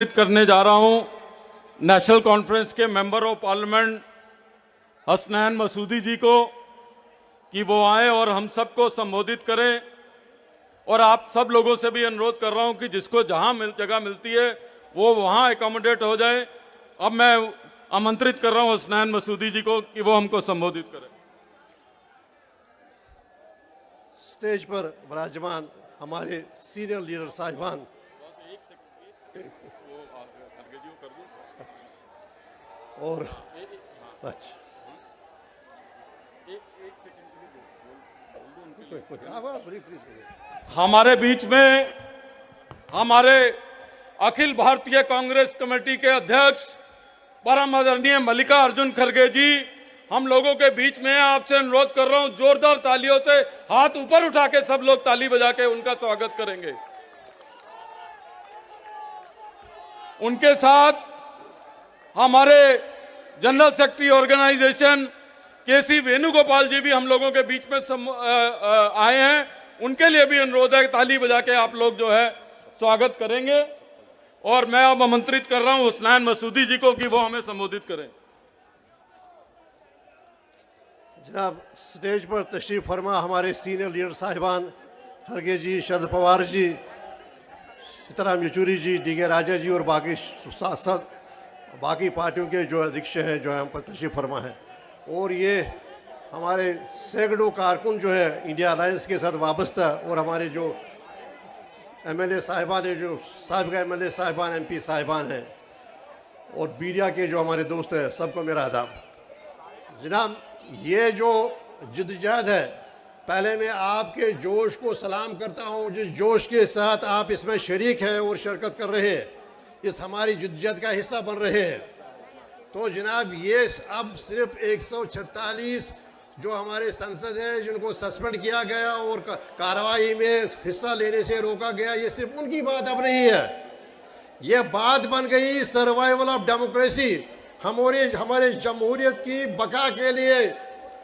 करने जा रहा हूं नेशनल कॉन्फ्रेंस के member of parliament Hasnain Masoodi जी को कि वो आए और हम सबको संबोधित करें। और आप सब लोगों से भी अनुरोध कर रहा हूं कि जिसको जहां जगह मिलती है वो वहां एकोमोडेट हो जाए। अब मैं आमंत्रित कर रहा हूं हसनैन मसूदी जी को कि वो हमको संबोधित करें। स्टेज पर विराजमान हमारे सीनियर लीडर साहिबान और हमारे बीच में हमारे अखिल भारतीय कांग्रेस कमेटी के अध्यक्ष परम आदरणीय मल्लिकार्जुन खड़गे जी हम लोगों के बीच में। आपसे अनुरोध कर रहा हूं जोरदार तालियों से हाथ ऊपर उठा के सब लोग ताली बजा के उनका स्वागत करेंगे। उनके साथ हमारे जनरल सेक्रेटरी ऑर्गेनाइजेशन केसी वेणुगोपाल जी भी हम लोगों के बीच में आए हैं। उनके लिए भी अनुरोध है ताली बजा के आप लोग जो है स्वागत करेंगे। और मैं अब आमंत्रित कर रहा हूं हसनैन मसूदी जी को कि वो हमें संबोधित करें। जनाब स्टेज पर तशरीफ फरमा हमारे सीनियर लीडर साहिबान खड़गे जी, शरद पवार जी, सीताराम येचुरी जी, डी.के. राजा जी और बाकी सांसद बाकी पार्टियों के जो अध्यक्ष हैं जो हम पर तशरीफ फरमा है। और ये हमारे सैकड़ों कारकुन जो है इंडिया अलायंस के साथ वाबस्ता और हमारे जो एमएलए साहिबान है, जो साबिका एमएलए साहिबान, एमपी साहिबान हैं और मीडिया के जो हमारे दोस्त हैं, सबको मेरा आदाब। जनाब ये जो जिद्दजाहद है, पहले मैं आपके जोश को सलाम करता हूँ जिस जोश के साथ आप इसमें शरीक हैं और शिरकत कर रहे हैं, इस हमारी जिद्दजाहद का हिस्सा बन रहे हैं। तो जनाब ये अब सिर्फ 146 जो हमारे संसद है जिनको सस्पेंड किया गया और कार्रवाई में हिस्सा लेने से रोका गया, ये सिर्फ उनकी बात अब नहीं है, ये बात बन गई सर्वाइवल ऑफ डेमोक्रेसी, हमारे जमहूरियत की बका के लिए,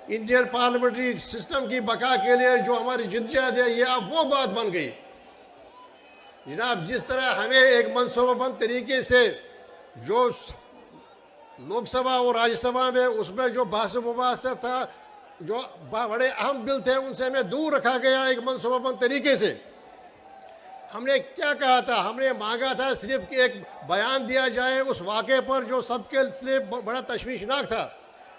इंडियन पार्लियामेंट्री सिस्टम की बका के लिए जो हमारी जिद्दजाहद है, ये अब वो बात बन गई। जनाब जिस तरह हमें एक मनसूबाबंद तरीके से जो लोकसभा और राज्यसभा में उसमें जो बहस मुबाहसा था, जो बड़े अहम बिल थे उनसे हमें दूर रखा गया एक मनसूबाबंद तरीके से। हमने क्या कहा था, हमने मांगा था सिर्फ कि एक बयान दिया जाए उस वाक़े पर जो सबके लिए बड़ा तशवीशनाक था।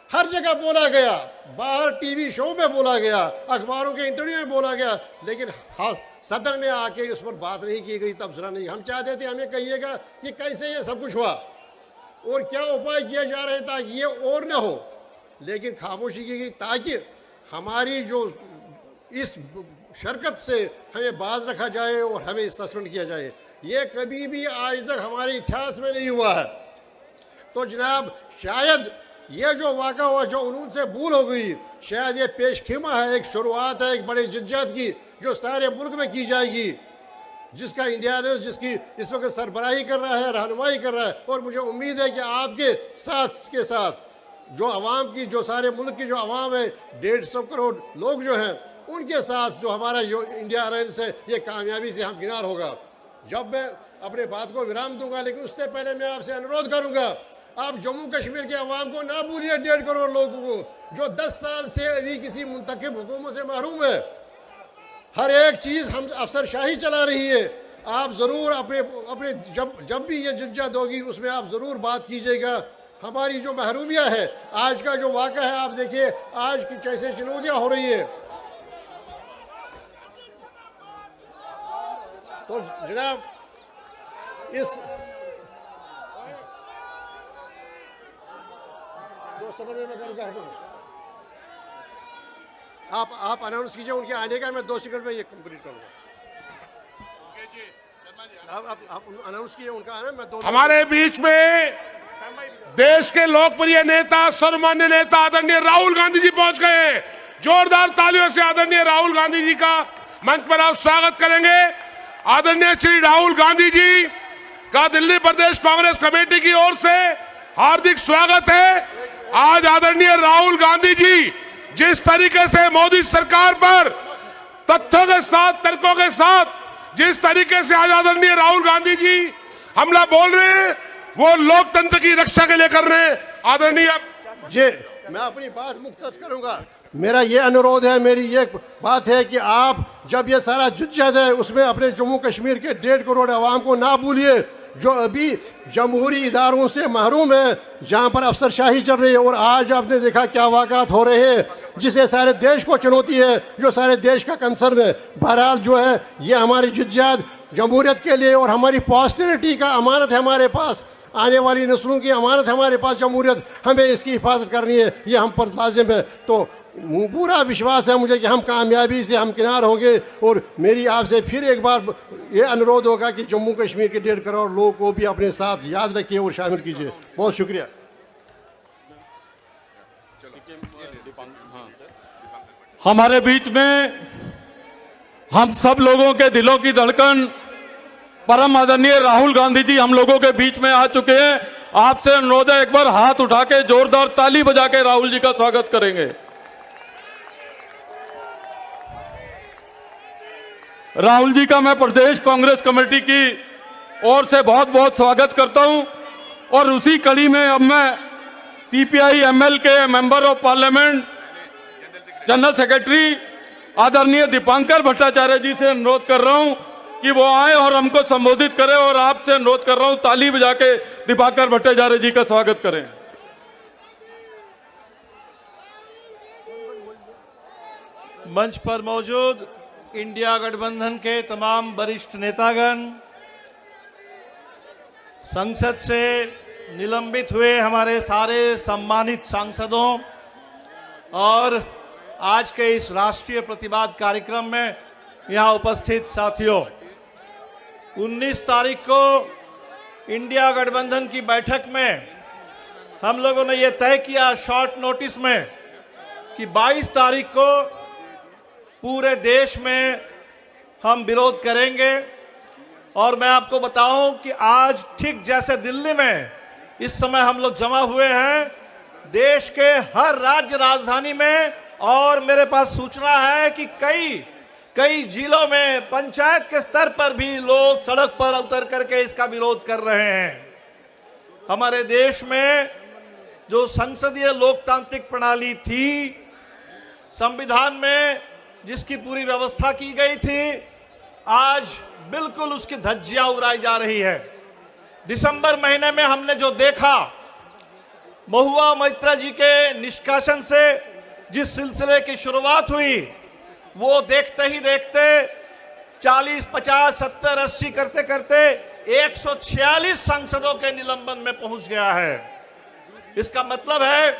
हर जगह बोला गया, बाहर टीवी शो में बोला गया, अखबारों के इंटरव्यू में बोला गया, लेकिन हाँ सदन में आके उस पर बात नहीं की गई, तबसरा नहीं। हम चाहते थे हमें कहिएगा कि कैसे ये सब कुछ हुआ और क्या उपाय किए जा रहे ताकि ये और ना हो, लेकिन खामोशी की गई ताकि हमारी जो इस शरकत से हमें बाज रखा जाए और हमें सस्पेंड किया जाए। ये कभी भी आज तक हमारे इतिहास में नहीं हुआ है। तो जनाब शायद ये जो वाक़ा हुआ, जो उन्होंने से भूल हो गई, शायद ये पेशखिमा है, एक शुरुआत है एक बड़े जिद्दजाहद की जो सारे मुल्क में की जाएगी, जिसका इंडिया ने जिसकी इस वक्त सरबराही कर रहा है, रहनुमाई कर रहा है। और मुझे उम्मीद है कि आपके साथ के साथ जो आवाम की, जो सारे मुल्क की जो आवाम है, 150 करोड़ लोग जो हैं, उनके साथ जो हमारा जो इंडिया अलायंस है ये कामयाबी से हमकिनार होगा। जब मैं अपने बात को विराम दूंगा, लेकिन उससे पहले मैं आपसे अनुरोध करूंगा, आप जम्मू कश्मीर के अवाम को ना भूलिए, 1.5 करोड़ लोगों को जो 10 साल से अभी किसी मुंतखब हुकूमत से महरूम है। हर एक चीज़ हम अफसरशाही चला रही है। आप ज़रूर अपने जब भी ये जिद्दजाहद होगी उसमें आप ज़रूर बात कीजिएगा। हमारी जो महरूमिया है, आज का जो वाक़ा है, आप देखिए आज की कैसे चुनौतियाँ हो रही है। तो जनाब इस दो समझ में मैं करूँगा, आप अनाउंस कीजिए उनके आने का, मैं 2 सेकंड में ये कंप्लीट करूँगा। आप अनाउंस कीजिए उनका आना, मैं 2 हमारे बीच में देश के लोकप्रिय नेता, सर्वमान्य नेता आदरणीय राहुल गांधी जी पहुंच गए। जोरदार तालियों से आदरणीय राहुल गांधी जी का मंच पर आप स्वागत करेंगे। आदरणीय श्री राहुल गांधी जी का दिल्ली प्रदेश कांग्रेस कमेटी की ओर से हार्दिक स्वागत है। आज आदरणीय राहुल गांधी जी जिस तरीके से मोदी सरकार पर तथ्यों के साथ, तर्कों के साथ जिस तरीके से आज आदरणीय राहुल गांधी जी हमला बोल रहे हैं वो लोकतंत्र की रक्षा के लिए कर रहे हैं। आदरणीय जी, मैं अपनी बात मुख्तसर करूंगा। मेरा ये अनुरोध है, मेरी ये बात है कि आप जब ये सारा जुज्जत है उसमें अपने जम्मू कश्मीर के 1.5 करोड़ आवाम को ना भूलिए जो अभी जमहूरी इदारों से महरूम है, जहाँ पर अफसरशाही चल रही है। और आज आपने देखा क्या वाक़ात हो रहे हैं जिससे सारे देश को चुनौती है, जो सारे देश का कंसर्न है। बहरहाल जो है ये हमारी जुज्जत जमहूरियत के लिए और हमारी पॉस्टरिटी का अमानत है, हमारे पास आने वाली नस्लों की अमानत है हमारे पास जमहूरियत, हमें इसकी हिफाजत करनी है, ये हम पर लाजिम है। तो पूरा विश्वास है मुझे कि हम कामयाबी से हमकिनार होंगे। और मेरी आपसे फिर एक बार ये अनुरोध होगा कि जम्मू कश्मीर के 1.5 करोड़ लोगों को भी अपने साथ याद रखिए और शामिल कीजिए। बहुत शुक्रिया। हमारे बीच में हम सब लोगों के दिलों की धड़कन परम आदरणीय राहुल गांधी जी हम लोगों के बीच में आ चुके हैं। आपसे अनुरोध है एक बार हाथ उठा के जोरदार ताली बजा के राहुल जी का स्वागत करेंगे। राहुल जी का मैं प्रदेश कांग्रेस कमेटी की ओर से बहुत बहुत स्वागत करता हूं। और उसी कड़ी में अब मैं सीपीआई एमएल के member of parliament general secretary आदरणीय दीपांकर भट्टाचार्य जी से अनुरोध कर रहा हूं कि वो आए और हमको संबोधित करें। और आपसे अनुरोध कर रहा हूं ताली बजा के दीपांकर भट्टाचार्य जी का स्वागत करें। मंच पर मौजूद इंडिया गठबंधन के तमाम वरिष्ठ नेतागण, संसद से निलंबित हुए हमारे सारे सम्मानित सांसदों और आज के इस राष्ट्रीय प्रतिवाद कार्यक्रम में यहाँ उपस्थित साथियों, 19 तारीख को इंडिया गठबंधन की बैठक में हम लोगों ने ये तय किया शॉर्ट नोटिस में कि 22 तारीख को पूरे देश में हम विरोध करेंगे। और मैं आपको बताऊं कि आज ठीक जैसे दिल्ली में इस समय हम लोग जमा हुए हैं, देश के हर राज्य राजधानी में, और मेरे पास सूचना है कि कई जिलों में पंचायत के स्तर पर भी लोग सड़क पर उतर करके इसका विरोध कर रहे हैं। हमारे देश में जो संसदीय लोकतांत्रिक प्रणाली थी, संविधान में जिसकी पूरी व्यवस्था की गई थी, आज बिल्कुल उसकी धज्जियां उड़ाई जा रही है। दिसंबर महीने में हमने जो देखा, महुआ मोइत्रा जी के निष्कासन से जिस सिलसिले की शुरुआत हुई, वो देखते ही देखते 40, 50, 70, 80 करते करते 146 सांसदों के निलंबन में पहुंच गया है। इसका मतलब है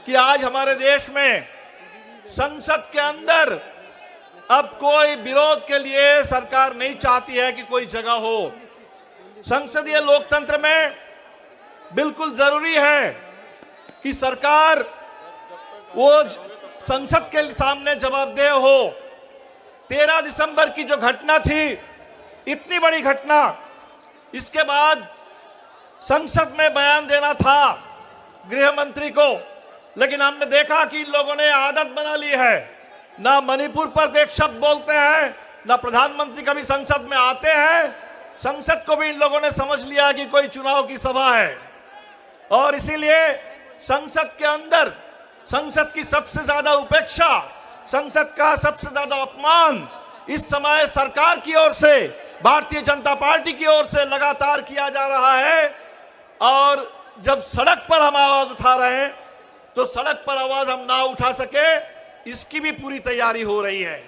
कि आज हमारे देश में संसद के अंदर अब कोई विरोध के लिए सरकार नहीं चाहती है कि कोई जगह हो। संसदीय लोकतंत्र में बिल्कुल जरूरी है कि सरकार वो संसद के सामने जवाबदेह हो। 13 दिसंबर की जो घटना थी, इतनी बड़ी घटना, इसके बाद संसद में बयान देना था गृह मंत्री को, लेकिन हमने देखा कि इन लोगों ने आदत बना ली है, ना मणिपुर पर एक शब्द बोलते हैं, ना प्रधानमंत्री कभी संसद में आते हैं। संसद को भी इन लोगों ने समझ लिया कि कोई चुनाव की सभा है, और इसीलिए संसद के अंदर संसद की सबसे ज्यादा उपेक्षा, संसद का सबसे ज्यादा अपमान इस समय सरकार की ओर से, भारतीय जनता पार्टी की ओर से लगातार किया जा रहा है। और जब सड़क पर हम आवाज उठा रहे हैं, तो सड़क पर आवाज हम ना उठा सके, इसकी भी पूरी तैयारी हो रही है।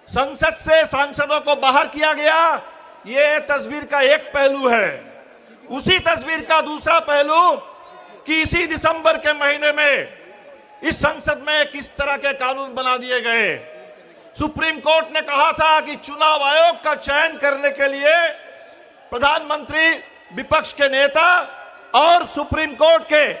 संसद से सांसदों को बाहर किया गया, यह तस्वीर का एक पहलू है। उसी तस्वीर का दूसरा पहलू कि इसी दिसंबर के महीने में इस संसद में किस तरह के कानून बना दिए गए। सुप्रीम कोर्ट ने कहा था कि चुनाव आयोग का चयन करने के लिए प्रधानमंत्री, विपक्ष के नेता और सुप्रीम कोर्ट के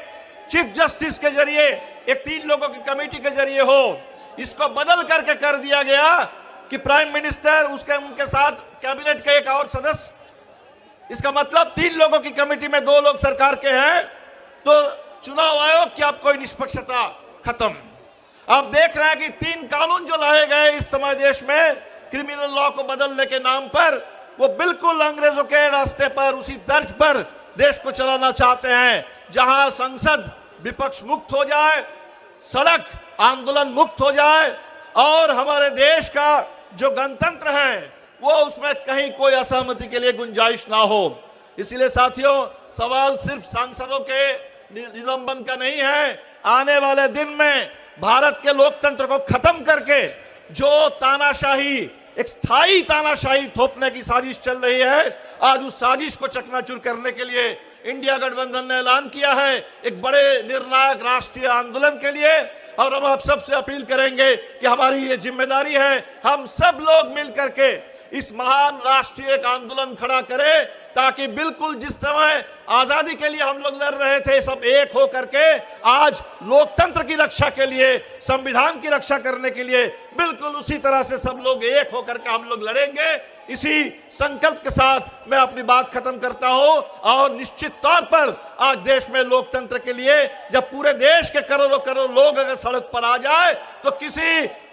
चीफ जस्टिस के जरिए एक 3 लोगों की कमेटी के जरिए हो। इसको बदल करके कर दिया गया कि प्राइम मिनिस्टर, उनके साथ कैबिनेट के एक और सदस्य। इसका मतलब 3 लोगों की कमेटी में 2 लोग सरकार के हैं, तो चुनाव आयोग की अब कोई निष्पक्षता खत्म। आप देख रहे हैं कि 3 कानून जो लाए गए इस समय देश में, क्रिमिनल लॉ को बदलने के नाम पर, वो बिल्कुल अंग्रेजों के रास्ते पर, उसी तर्ज पर देश को चलाना चाहते हैं, जहां संसद विपक्ष मुक्त हो जाए, सड़क आंदोलन मुक्त हो जाए और हमारे देश का जो गणतंत्र है वो उसमें कहीं कोई असहमति के लिए गुंजाइश ना हो। इसलिए साथियों, सवाल सिर्फ सांसदों के निलंबन का नहीं है। आने वाले दिन में भारत के लोकतंत्र को खत्म करके जो तानाशाही, एक स्थायी तानाशाही थोपने की साजिश चल रही है, आज उस साजिश को चकनाचूर करने के लिए इंडिया गठबंधन ने ऐलान किया है एक बड़े निर्णायक राष्ट्रीय आंदोलन के लिए। और हम आप सबसे अपील करेंगे कि हमारी ये जिम्मेदारी है, हम सब लोग मिलकर के इस महान राष्ट्रीय एक आंदोलन खड़ा करें, ताकि बिल्कुल जिस समय आजादी के लिए हम लोग लड़ रहे थे, सब एक हो करके आज लोकतंत्र की रक्षा के लिए, संविधान की रक्षा करने के लिए बिल्कुल उसी तरह से सब लोग एक होकर के हम लोग लड़ेंगे। इसी संकल्प के साथ मैं अपनी बात खत्म करता हूं। और निश्चित तौर पर आज देश में लोकतंत्र के लिए जब पूरे देश के करोड़ों करोड़ लोग अगर सड़क पर आ जाए, तो किसी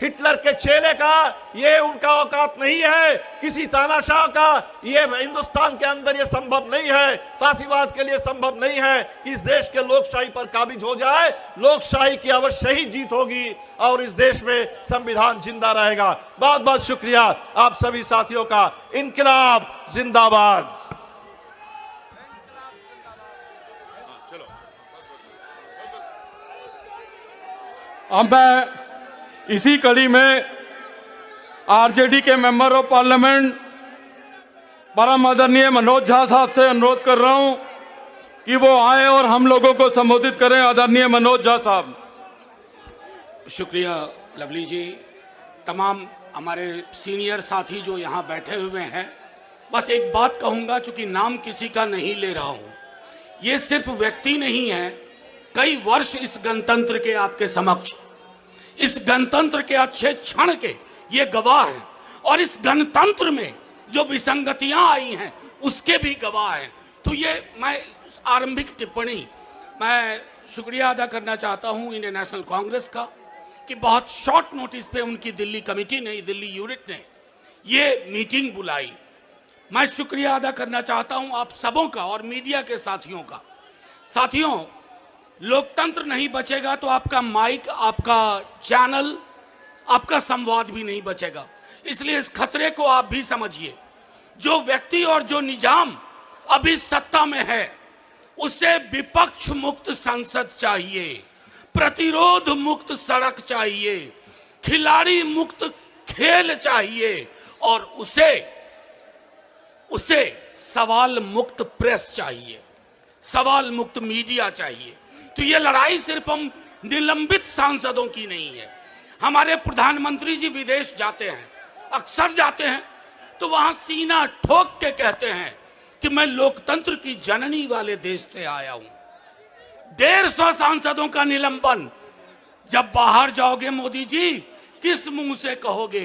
हिटलर के चेले का ये उनका औकात नहीं है, किसी तानाशाह का ये हिंदुस्तान के अंदर ये संभव नहीं है, फांसीवाद के लिए संभव नहीं है कि इस देश के लोकशाही पर काबिज हो जाए। लोकशाही की अवश्य ही जीत होगी और इस देश में संविधान जिंदा रहेगा। बहुत बहुत शुक्रिया आप सभी साथियों का। इनकलाब जिंदाबाद। अब मैं इसी कड़ी में आरजेडी के मेंबर ऑफ पार्लियामेंट परम आदरणीय मनोज झा साहब से अनुरोध कर रहा हूं कि वो आए और हम लोगों को संबोधित करें। आदरणीय मनोज झा साहब। शुक्रिया लवली जी। तमाम हमारे सीनियर साथी जो यहाँ बैठे हुए हैं, बस एक बात कहूँगा, चूंकि नाम किसी का नहीं ले रहा हूँ, ये सिर्फ व्यक्ति नहीं है, कई वर्ष इस गणतंत्र के आपके समक्ष, इस गणतंत्र के अच्छे क्षण के ये गवाह हैं, और इस गणतंत्र में जो विसंगतियां आई हैं उसके भी गवाह हैं। तो ये मैं आरंभिक टिप्पणी मैं शुक्रिया अदा करना चाहता हूं इंडियन नेशनल कांग्रेस का कि बहुत शॉर्ट नोटिस पे उनकी दिल्ली कमेटी ने, दिल्ली यूनिट ने ये मीटिंग बुलाई। मैं शुक्रिया अदा करना चाहता हूं आप सबों का और मीडिया के साथियों का। साथियों, लोकतंत्र नहीं बचेगा तो आपका माइक, आपका चैनल, आपका संवाद भी नहीं बचेगा। इसलिए इस खतरे को आप भी समझिए। जो व्यक्ति और जो निजाम अभी सत्ता में है, उसे विपक्ष मुक्त संसद चाहिए, प्रतिरोध मुक्त सड़क चाहिए, खिलाड़ी मुक्त खेल चाहिए, और उसे सवाल मुक्त प्रेस चाहिए, सवाल मुक्त मीडिया चाहिए। तो ये लड़ाई सिर्फ हम निलंबित सांसदों की नहीं है। हमारे प्रधानमंत्री जी विदेश जाते हैं, अक्सर जाते हैं, तो वहां सीना ठोक के कहते हैं कि मैं लोकतंत्र की जननी वाले देश से आया हूं। 150 सांसदों का निलंबन। जब बाहर जाओगे मोदी जी, किस मुंह से कहोगे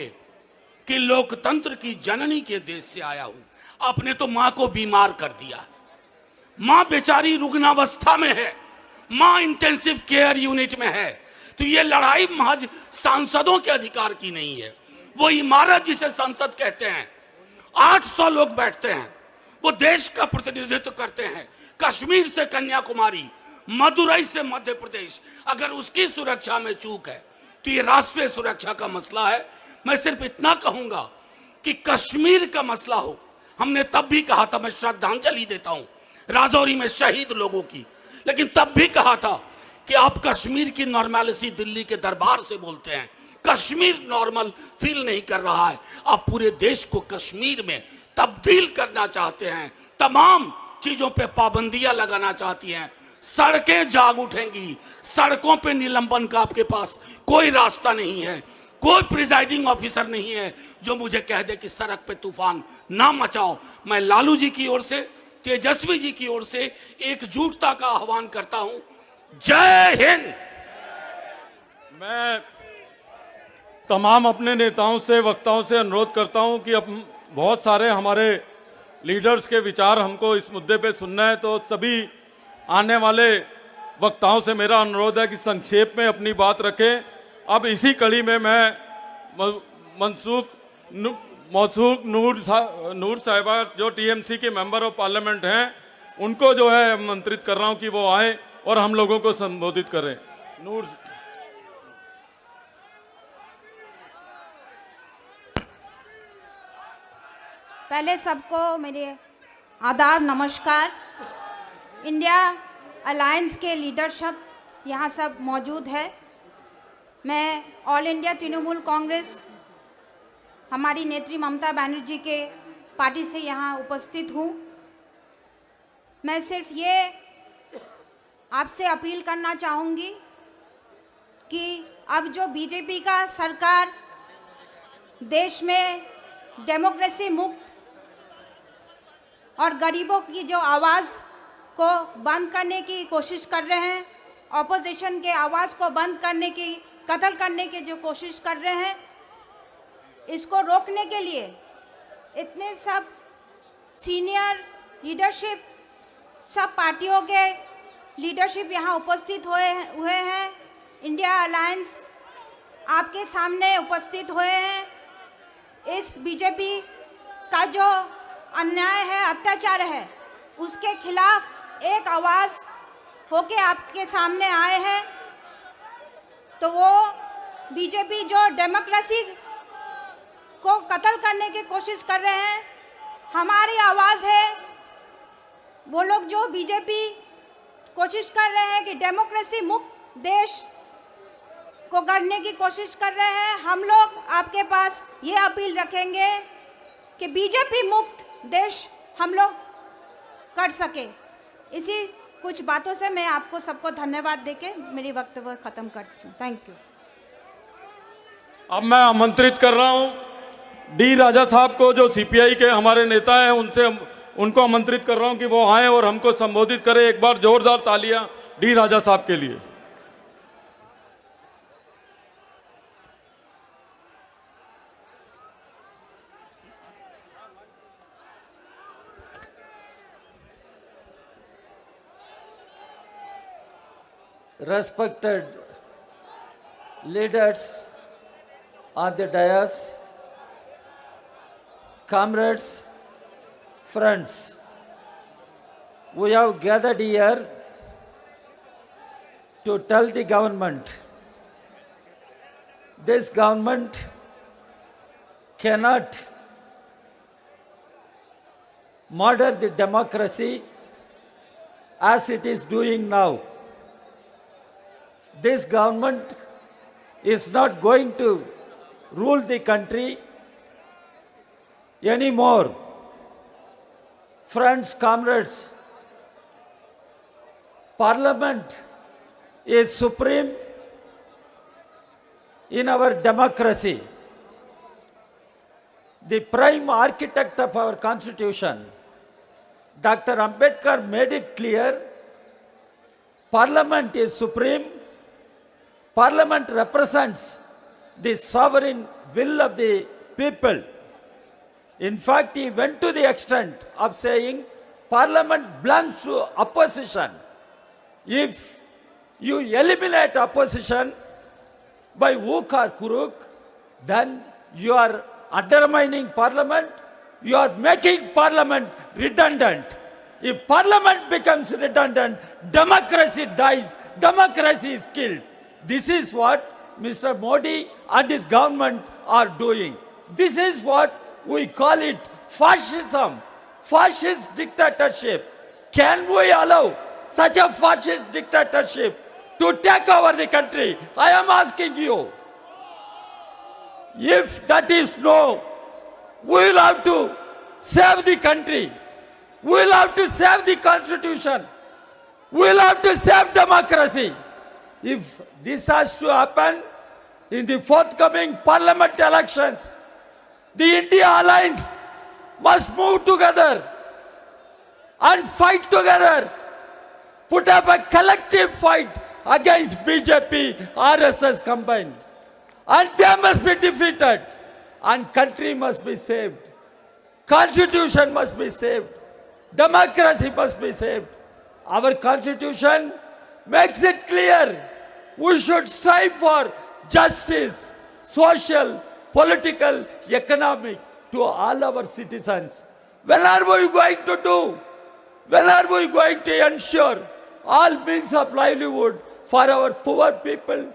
कि लोकतंत्र की जननी के देश से आया हूं? आपने तो मां को बीमार कर दिया। मां बेचारी रुग्णावस्था में है, मां इंटेंसिव केयर यूनिट में है। तो ये लड़ाई महज सांसदों के अधिकार की नहीं है। वो इमारत जिसे संसद कहते हैं, 800 लोग बैठते हैं, वो देश का प्रतिनिधित्व करते हैं। कश्मीर से कन्याकुमारी, मदुरई से मध्य प्रदेश, अगर उसकी सुरक्षा में चूक है तो ये राष्ट्रीय सुरक्षा का मसला है। मैं सिर्फ इतना कहूंगा कि कश्मीर का मसला हो, हमने तब भी कहा था, मैं श्रद्धांजलि देता हूं राजौरी में शहीद लोगों की, लेकिन तब भी कहा था कि आप कश्मीर की नॉर्मलिटी दिल्ली के दरबार से बोलते हैं। कश्मीर नॉर्मल फील नहीं कर रहा है। आप पूरे देश को कश्मीर में तब्दील करना चाहते हैं, तमाम चीजों पे पाबंदियां लगाना चाहती हैं। सड़कें जाग उठेंगी, सड़कों पे निलंबन का आपके पास कोई रास्ता नहीं है। कोई प्रिजाइडिंग ऑफिसर नहीं है जो मुझे कह दे कि सड़क पे तूफान ना मचाओ। मैं लालू जी की ओर से, तेजस्वी जी की ओर से एकजुटता का आह्वान करता हूं। जय हिंद। मैं तमाम अपने नेताओं से, वक्ताओं से अनुरोध करता हूं कि अब बहुत सारे हमारे लीडर्स के विचार हमको इस मुद्दे पे सुनना है, तो सभी आने वाले वक्ताओं से मेरा अनुरोध है कि संक्षेप में अपनी बात रखें। अब इसी कड़ी में मैं मौसूक नूर साहिबा जो टीएमसी के मेंबर ऑफ पार्लियामेंट हैं, उनको जो है आमंत्रित कर रहा हूं कि वो आए और हम लोगों को संबोधित करें। नूर। पहले सबको मेरे आदाब नमस्कार। इंडिया अलायंस के लीडरशिप यहाँ सब मौजूद है। मैं ऑल इंडिया तृणमूल कांग्रेस हमारी नेत्री ममता बनर्जी के पार्टी से यहाँ उपस्थित हूँ। मैं सिर्फ ये आपसे अपील करना चाहूँगी कि अब जो बीजेपी का सरकार देश में डेमोक्रेसी मुक्त और गरीबों की जो आवाज़ को बंद करने की कोशिश कर रहे हैं, ऑपोजिशन के आवाज़ को बंद करने की, कत्ल करने की जो कोशिश कर रहे हैं, इसको रोकने के लिए इतने सब सीनियर लीडरशिप, सब पार्टियों के लीडरशिप यहाँ उपस्थित हुए हैं। इंडिया अलायंस आपके सामने उपस्थित हुए हैं। इस बीजेपी का जो अन्याय है, अत्याचार है, उसके खिलाफ एक आवाज़ होके आपके सामने आए हैं। तो वो बीजेपी जो डेमोक्रेसी को कत्ल करने की कोशिश कर रहे हैं, हमारी आवाज़ है। वो लोग जो बीजेपी कोशिश कर रहे हैं कि डेमोक्रेसी मुक्त देश को करने की कोशिश कर रहे हैं, हम लोग आपके पास ये अपील रखेंगे कि बीजेपी मुक्त देश हम लोग कर सके। इसी कुछ बातों से मैं आपको सबको धन्यवाद देके मेरी वक्तव्य खत्म करती हूँ। Thank you. अब मैं आमंत्रित कर रहा हूं डी राजा साहब को, जो सीपीआई के हमारे नेता हैं, उनको आमंत्रित कर रहा हूं कि वो आए और हमको संबोधित करें। एक बार जोरदार तालियां डी राजा साहब के लिए। Respected leaders on the dais, comrades, friends, we have gathered here to tell the government, this government cannot murder the democracy as it is doing now. This government is not going to rule the country anymore. Friends, comrades, Parliament is supreme in our democracy. The prime architect of our constitution, Dr. Ambedkar, made it clear, Parliament is supreme. Parliament represents the sovereign will of the people. In fact, he went to the extent of saying Parliament belongs to opposition. If you eliminate opposition by hook or crook, then you are undermining Parliament, you are making Parliament redundant. If Parliament becomes redundant, democracy dies, democracy is killed. This is what Mr. Modi and his government are doing. This is what we call it fascism, fascist dictatorship. Can we allow such a fascist dictatorship to take over the country? I am asking you. If that is no, we will have to save the country. We will have to save the constitution. We will have to save democracy. If this has to happen in the forthcoming parliament elections, the India Alliance must move together and fight together. Put up a collective fight against BJP, RSS combined. And they must be defeated. And country must be saved. Constitution must be saved. Democracy must be saved. Our constitution makes it clear we should strive for justice, social, political, economic, to all our citizens. When are we going to do? When are we going to ensure all means of livelihood for our poor people,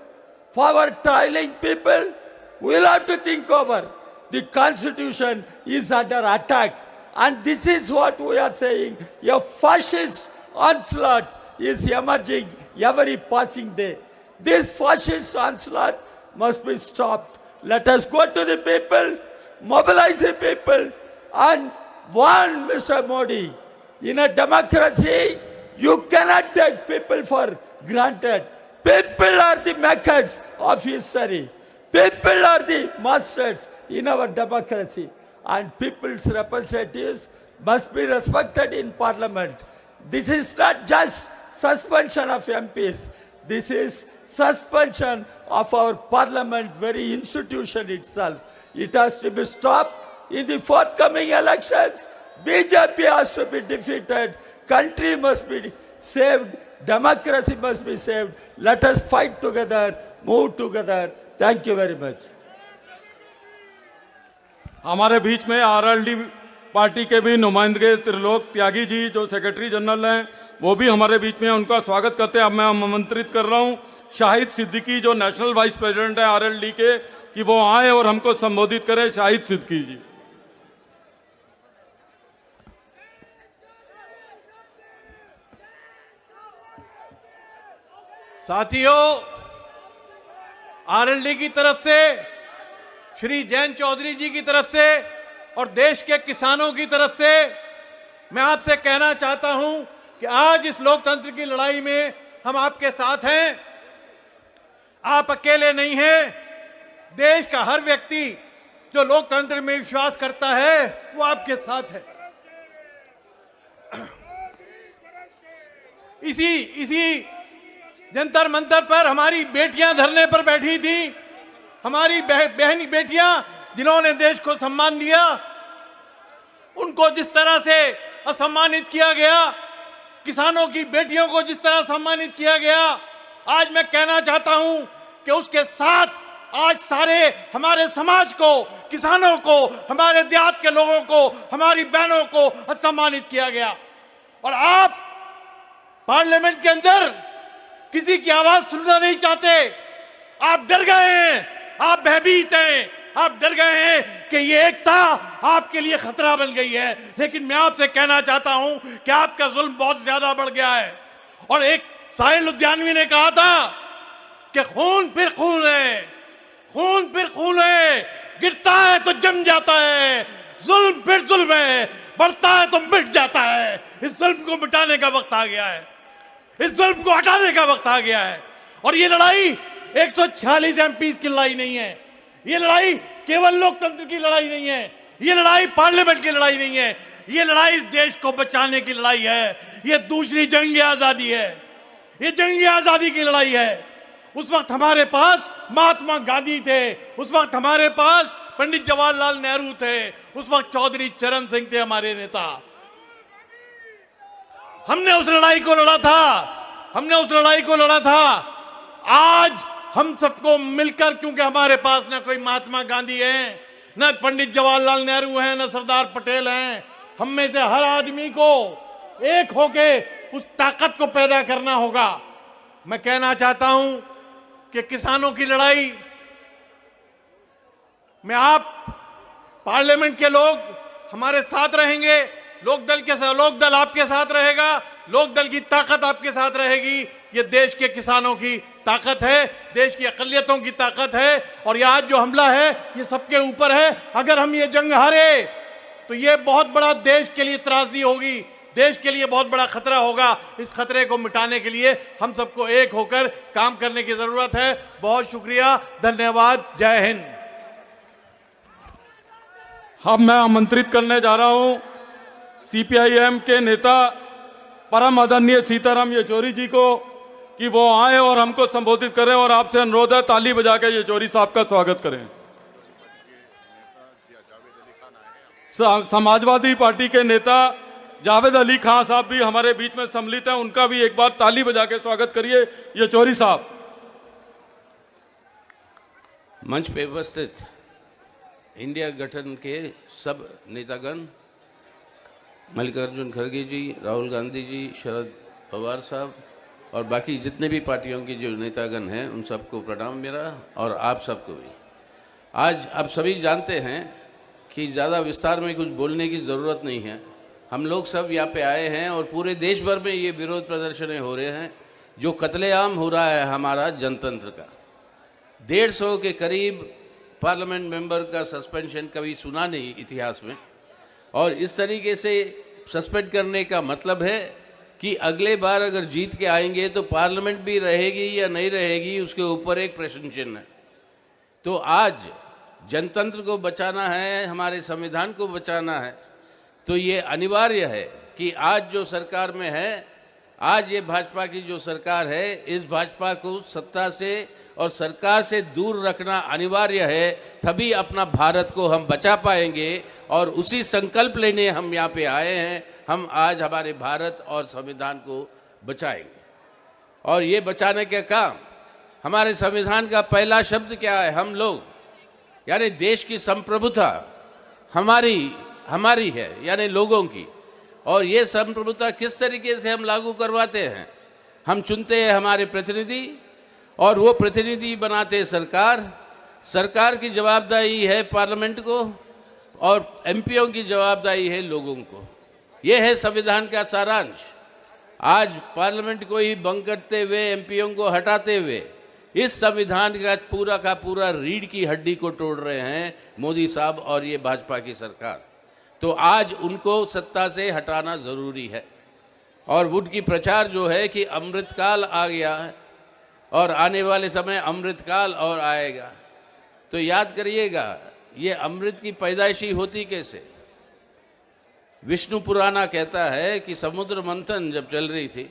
for our toiling people? We'll have to think over. The Constitution is under attack. And this is what we are saying. A fascist onslaught is emerging every passing day. This fascist onslaught must be stopped. Let us go to the people, mobilize the people, and warn Mr. Modi. In a democracy, you cannot take people for granted. People are the makers of history. People are the masters in our democracy. And people's representatives must be respected in parliament. This is not just suspension of MPs. This is suspension of our parliament, very institution itself. It has to be stopped in the forthcoming elections. BJP has to be defeated. Country must be saved. Democracy must be saved. Let us fight together, move together. Thank you very much. हमारे बीच में RLD party के भी नुमाइंदे त्रिलोक त्यागी जी जो secretary general हैं वो भी हमारे बीच में, उनका स्वागत करते हैं। अब मैं आमंत्रित कर रहा हूं शाहिद सिद्दीकी जो नेशनल वाइस प्रेसिडेंट है आरएलडी के, कि वो आए और हमको संबोधित करें। शाहिद सिद्दीकी जी। साथियों, आरएलडी की तरफ से, श्री जयंत चौधरी जी की तरफ से और देश के किसानों की तरफ से मैं आपसे कहना चाहता हूं कि आज इस लोकतंत्र की लड़ाई में हम आपके साथ हैं। आप अकेले नहीं हैं। देश का हर व्यक्ति जो लोकतंत्र में विश्वास करता है वो आपके साथ है। इसी जंतर मंतर पर हमारी बेटियां धरने पर बैठी थी। हमारी बहनी बेटियां जिन्होंने देश को सम्मान दिया, उनको जिस तरह से असम्मानित किया गया, किसानों की बेटियों को जिस तरह सम्मानित किया गया, आज मैं कहना चाहता हूं कि उसके साथ आज सारे हमारे समाज को, किसानों को, हमारे देहात के लोगों को, हमारी बहनों को असम्मानित किया गया। और आप पार्लियामेंट के अंदर किसी की आवाज सुनना नहीं चाहते। आप डर गए हैं, आप भयभीत हैं, आप डर गए हैं कि ये एकता आपके लिए खतरा बन गई है। लेकिन मैं आपसे कहना चाहता हूं कि आपका जुल्म बहुत ज्यादा बढ़ गया है। और एक साहिल लुधियानवी ने कहा था कि खून फिर खून है, खून फिर खून है, गिरता है तो जम जाता है, जुल्म फिर जुल्म है, बढ़ता है तो मिट जाता है। इस जुल्म को मिटाने का वक्त आ गया है, इस जुल्म को हटाने का वक्त आ गया है। और ये लड़ाई 146 एमपी की लड़ाई नहीं है, ये लड़ाई केवल लोकतंत्र की लड़ाई नहीं है, ये लड़ाई पार्लियामेंट की लड़ाई नहीं है, ये लड़ाई इस देश को बचाने की लड़ाई है। ये दूसरी जंग आजादी है, ये जंग आजादी की लड़ाई है। उस वक्त हमारे पास महात्मा गांधी थे, उस वक्त हमारे पास पंडित जवाहरलाल नेहरू थे, उस वक्त चौधरी चरण सिंह थे हमारे नेता। हमने उस लड़ाई को लड़ा था, हमने उस लड़ाई को लड़ा था। आज हम सबको मिलकर, क्योंकि हमारे पास ना कोई महात्मा गांधी है, न पंडित जवाहरलाल नेहरू हैं, न सरदार पटेल हैं, हम में से हर आदमी को एक होके उस ताकत को पैदा करना होगा। मैं कहना चाहता हूं कि किसानों की लड़ाई में आप पार्लियामेंट के लोग हमारे साथ रहेंगे, लोकदल के साथ, लोकदल आपके साथ रहेगा, लोकदल की ताकत आपके साथ रहेगी। ये देश के किसानों की ताकत है, देश की अकलियतों की ताकत है। और ये आज जो हमला है ये सबके ऊपर है। अगर हम ये जंग हारे तो ये बहुत बड़ा देश के लिए त्रासदी होगी, देश के लिए बहुत बड़ा खतरा होगा। इस खतरे को मिटाने के लिए हम सबको एक होकर काम करने की जरूरत है। बहुत शुक्रिया, धन्यवाद, जय हिंद। अब मैं आमंत्रित करने जा रहा हूं सीपीआईएम के नेता परम आदरणीय सीताराम येचुरी जी को कि वो आए और हमको संबोधित करें। और आपसे अनुरोध है ताली बजा के येचुरी साहब का स्वागत करें। समाजवादी पार्टी के नेता जावेद अली खान साहब भी हमारे बीच में सम्मिलित हैं, उनका भी एक बार ताली बजा के स्वागत करिए। येचुरी साहब। मंच पे उपस्थित इंडिया गठन के सब नेतागण, मल्लिकार्जुन खड़गे जी, राहुल गांधी जी, शरद पवार साहब और बाकी जितने भी पार्टियों के जो नेतागण हैं उन सबको प्रणाम मेरा, और आप सबको भी। आज आप सभी जानते हैं कि ज़्यादा विस्तार में कुछ बोलने की ज़रूरत नहीं है। हम लोग सब यहाँ पे आए हैं और पूरे देश भर में ये विरोध प्रदर्शनें हो रहे हैं जो कत्लेआम हो रहा है हमारा जनतंत्र का। 150 के करीब पार्लियामेंट मेंबर का सस्पेंशन कभी सुना नहीं इतिहास में, और इस तरीके से सस्पेंड करने का मतलब है कि अगले बार अगर जीत के आएंगे तो पार्लियामेंट भी रहेगी या नहीं रहेगी, उसके ऊपर एक प्रश्न चिन्ह है। तो आज जनतंत्र को बचाना है, हमारे संविधान को बचाना है, तो ये अनिवार्य है कि आज जो सरकार में है, आज ये भाजपा की जो सरकार है, इस भाजपा को सत्ता से और सरकार से दूर रखना अनिवार्य है, तभी अपना भारत को हम बचा पाएंगे। और उसी संकल्प लेने हम यहाँ पे आए हैं। हम आज हमारे भारत और संविधान को बचाएंगे, और ये बचाने का काम, हमारे संविधान का पहला शब्द क्या है? हम लोग, यानी देश की संप्रभुता हमारी है, यानी लोगों की। और ये संप्रभुता किस तरीके से हम लागू करवाते हैं? हम चुनते हैं हमारे प्रतिनिधि, और वो प्रतिनिधि बनाते सरकार की जवाबदारी है पार्लियामेंट को, और एमपीओ की जवाबदारी है लोगों को। ये है संविधान का सारांश। आज पार्लियामेंट को ही भंग करते हुए, एमपीओ को हटाते हुए, इस संविधान का पूरा रीढ़ की हड्डी को तोड़ रहे हैं मोदी साहब और ये भाजपा की सरकार। तो आज उनको सत्ता से हटाना ज़रूरी है। और उनकी प्रचार जो है कि अमृतकाल आ गया है और आने वाले समय अमृतकाल और आएगा, तो याद करिएगा ये अमृत की पैदाइशी होती कैसे? विष्णु पुराना कहता है कि समुद्र मंथन जब चल रही थी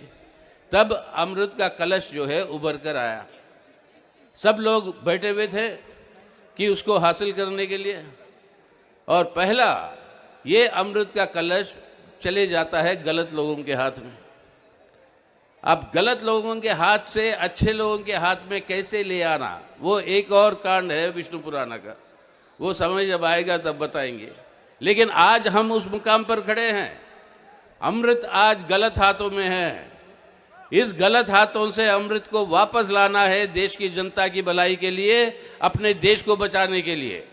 तब अमृत का कलश जो है उभर कर आया। सब लोग बैठे हुए थे कि उसको हासिल करने के लिए, और पहला ये अमृत का कलश चले जाता है गलत लोगों के हाथ में। अब गलत लोगों के हाथ से अच्छे लोगों के हाथ में कैसे ले आना, वो एक और कांड है विष्णु पुराना का। वो समय जब आएगा तब बताएंगे। लेकिन आज हम उस मुकाम पर खड़े हैं। अमृत आज गलत हाथों में है। इस गलत हाथों से अमृत को वापस लाना है देश की जनता की भलाई के लिए, अपने देश को बचाने के लिए।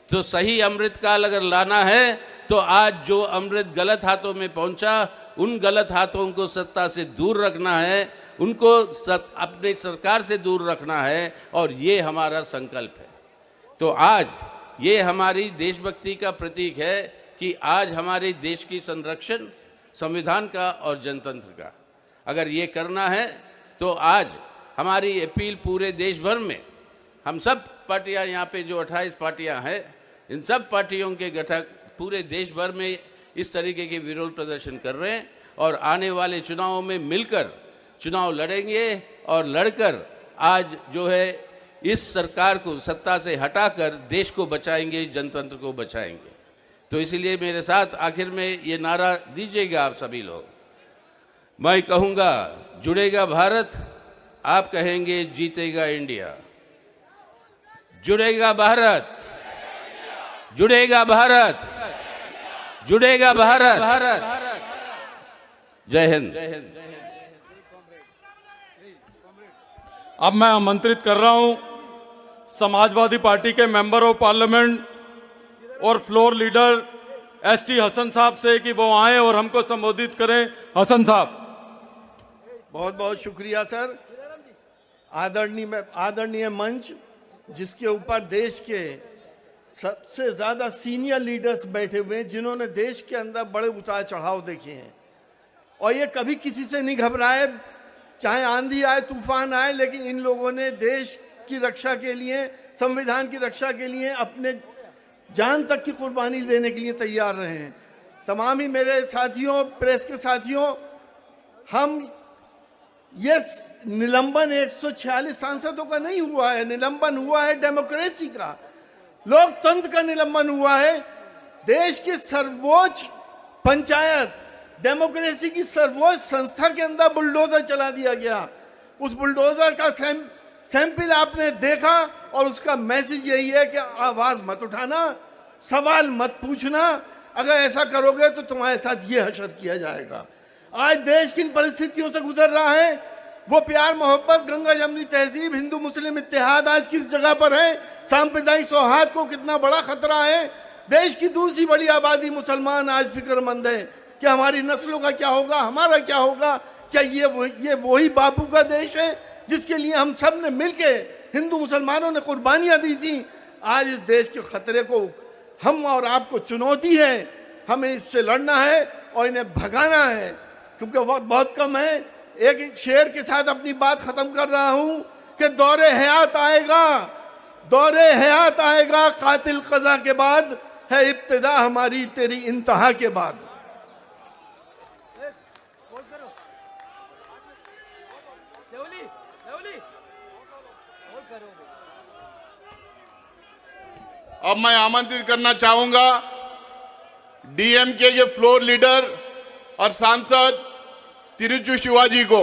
तो सही अमृत काल अगर लाना है तो आज जो अमृत गलत हाथों में पहुंचा, उन गलत हाथों को सत्ता से दूर रखना है, उनको अपने सरकार से दूर रखना है, और ये हमारा संकल्प है। तो आज ये हमारी देशभक्ति का प्रतीक है कि आज हमारे देश की संरक्षण संविधान का और जनतंत्र का अगर ये करना है, तो आज हमारी अपील पूरे देश भर में, हम सब पार्टियां यहाँ पे जो 28 पार्टियां हैं, इन सब पार्टियों के घटक पूरे देश भर में इस तरीके के विरोध प्रदर्शन कर रहे हैं, और आने वाले चुनावों में मिलकर चुनाव लड़ेंगे, और लड़कर आज जो है इस सरकार को सत्ता से हटाकर देश को बचाएंगे, जनतंत्र को बचाएंगे। तो इसीलिए मेरे साथ आखिर में ये नारा दीजिएगा आप सभी लोग। मैं कहूँगा जुड़ेगा भारत, आप कहेंगे जीतेगा इंडिया। जुड़ेगा भारत, जुड़ेगा भारत, जुड़ेगा भारत। जय हिंद। अब मैं आमंत्रित कर रहा हूं समाजवादी पार्टी के मेंबर ऑफ पार्लियामेंट और फ्लोर लीडर एसटी हसन साहब से कि वो आए और हमको संबोधित करें। हसन साहब। बहुत बहुत शुक्रिया सर। आदरणीय मंच, जिसके ऊपर देश के सबसे ज़्यादा सीनियर लीडर्स बैठे हुए हैं, जिन्होंने देश के अंदर बड़े उतार चढ़ाव देखे हैं, और ये कभी किसी से नहीं घबराए, चाहे आंधी आए तूफान आए, लेकिन इन लोगों ने देश की रक्षा के लिए, संविधान की रक्षा के लिए अपने जान तक की कुर्बानी देने के लिए तैयार रहे हैं। तमाम ही मेरे साथियों, प्रेस के साथियों, हम ये निलंबन 146 सांसदों का नहीं हुआ है, निलंबन हुआ है डेमोक्रेसी का, लोकतंत्र का निलंबन हुआ है। देश की सर्वोच्च पंचायत, डेमोक्रेसी की सर्वोच्च संस्था के अंदर बुलडोजर चला दिया गया। उस बुलडोजर का सैंपल आपने देखा, और उसका मैसेज यही है कि आवाज मत उठाना, सवाल मत पूछना, अगर ऐसा करोगे तो तुम्हारे साथ ये हशर किया जाएगा। आज देश किन परिस्थितियों से गुजर रहा है, वो प्यार मोहब्बत, गंगा जमनी तहजीब, हिंदू मुस्लिम इत्तेहाद आज किस जगह पर है, सांप्रदायिक सौहार्द को कितना बड़ा खतरा है। देश की दूसरी बड़ी आबादी मुसलमान आज फिक्रमंद है कि हमारी नस्लों का क्या होगा, हमारा क्या होगा। क्या ये वही बापू का देश है जिसके लिए हम सब ने मिलके, हिंदू मुसलमानों ने कुर्बानियां दी थी। आज इस देश के खतरे को हम और आपको चुनौती है, हमें इससे लड़ना है और इन्हें भगाना है, क्योंकि वक्त बहुत कम है। एक शेर के साथ अपनी बात खत्म कर रहा हूं कि दौरे हयात आएगा, दौरे हयात आएगा, कातिल कज़ा के बाद है इब्तिदा हमारी तेरी इंतहा के बाद। अब मैं आमंत्रित करना चाहूंगा डीएमके के फ्लोर लीडर और सांसद तिरुचु शिवाजी को।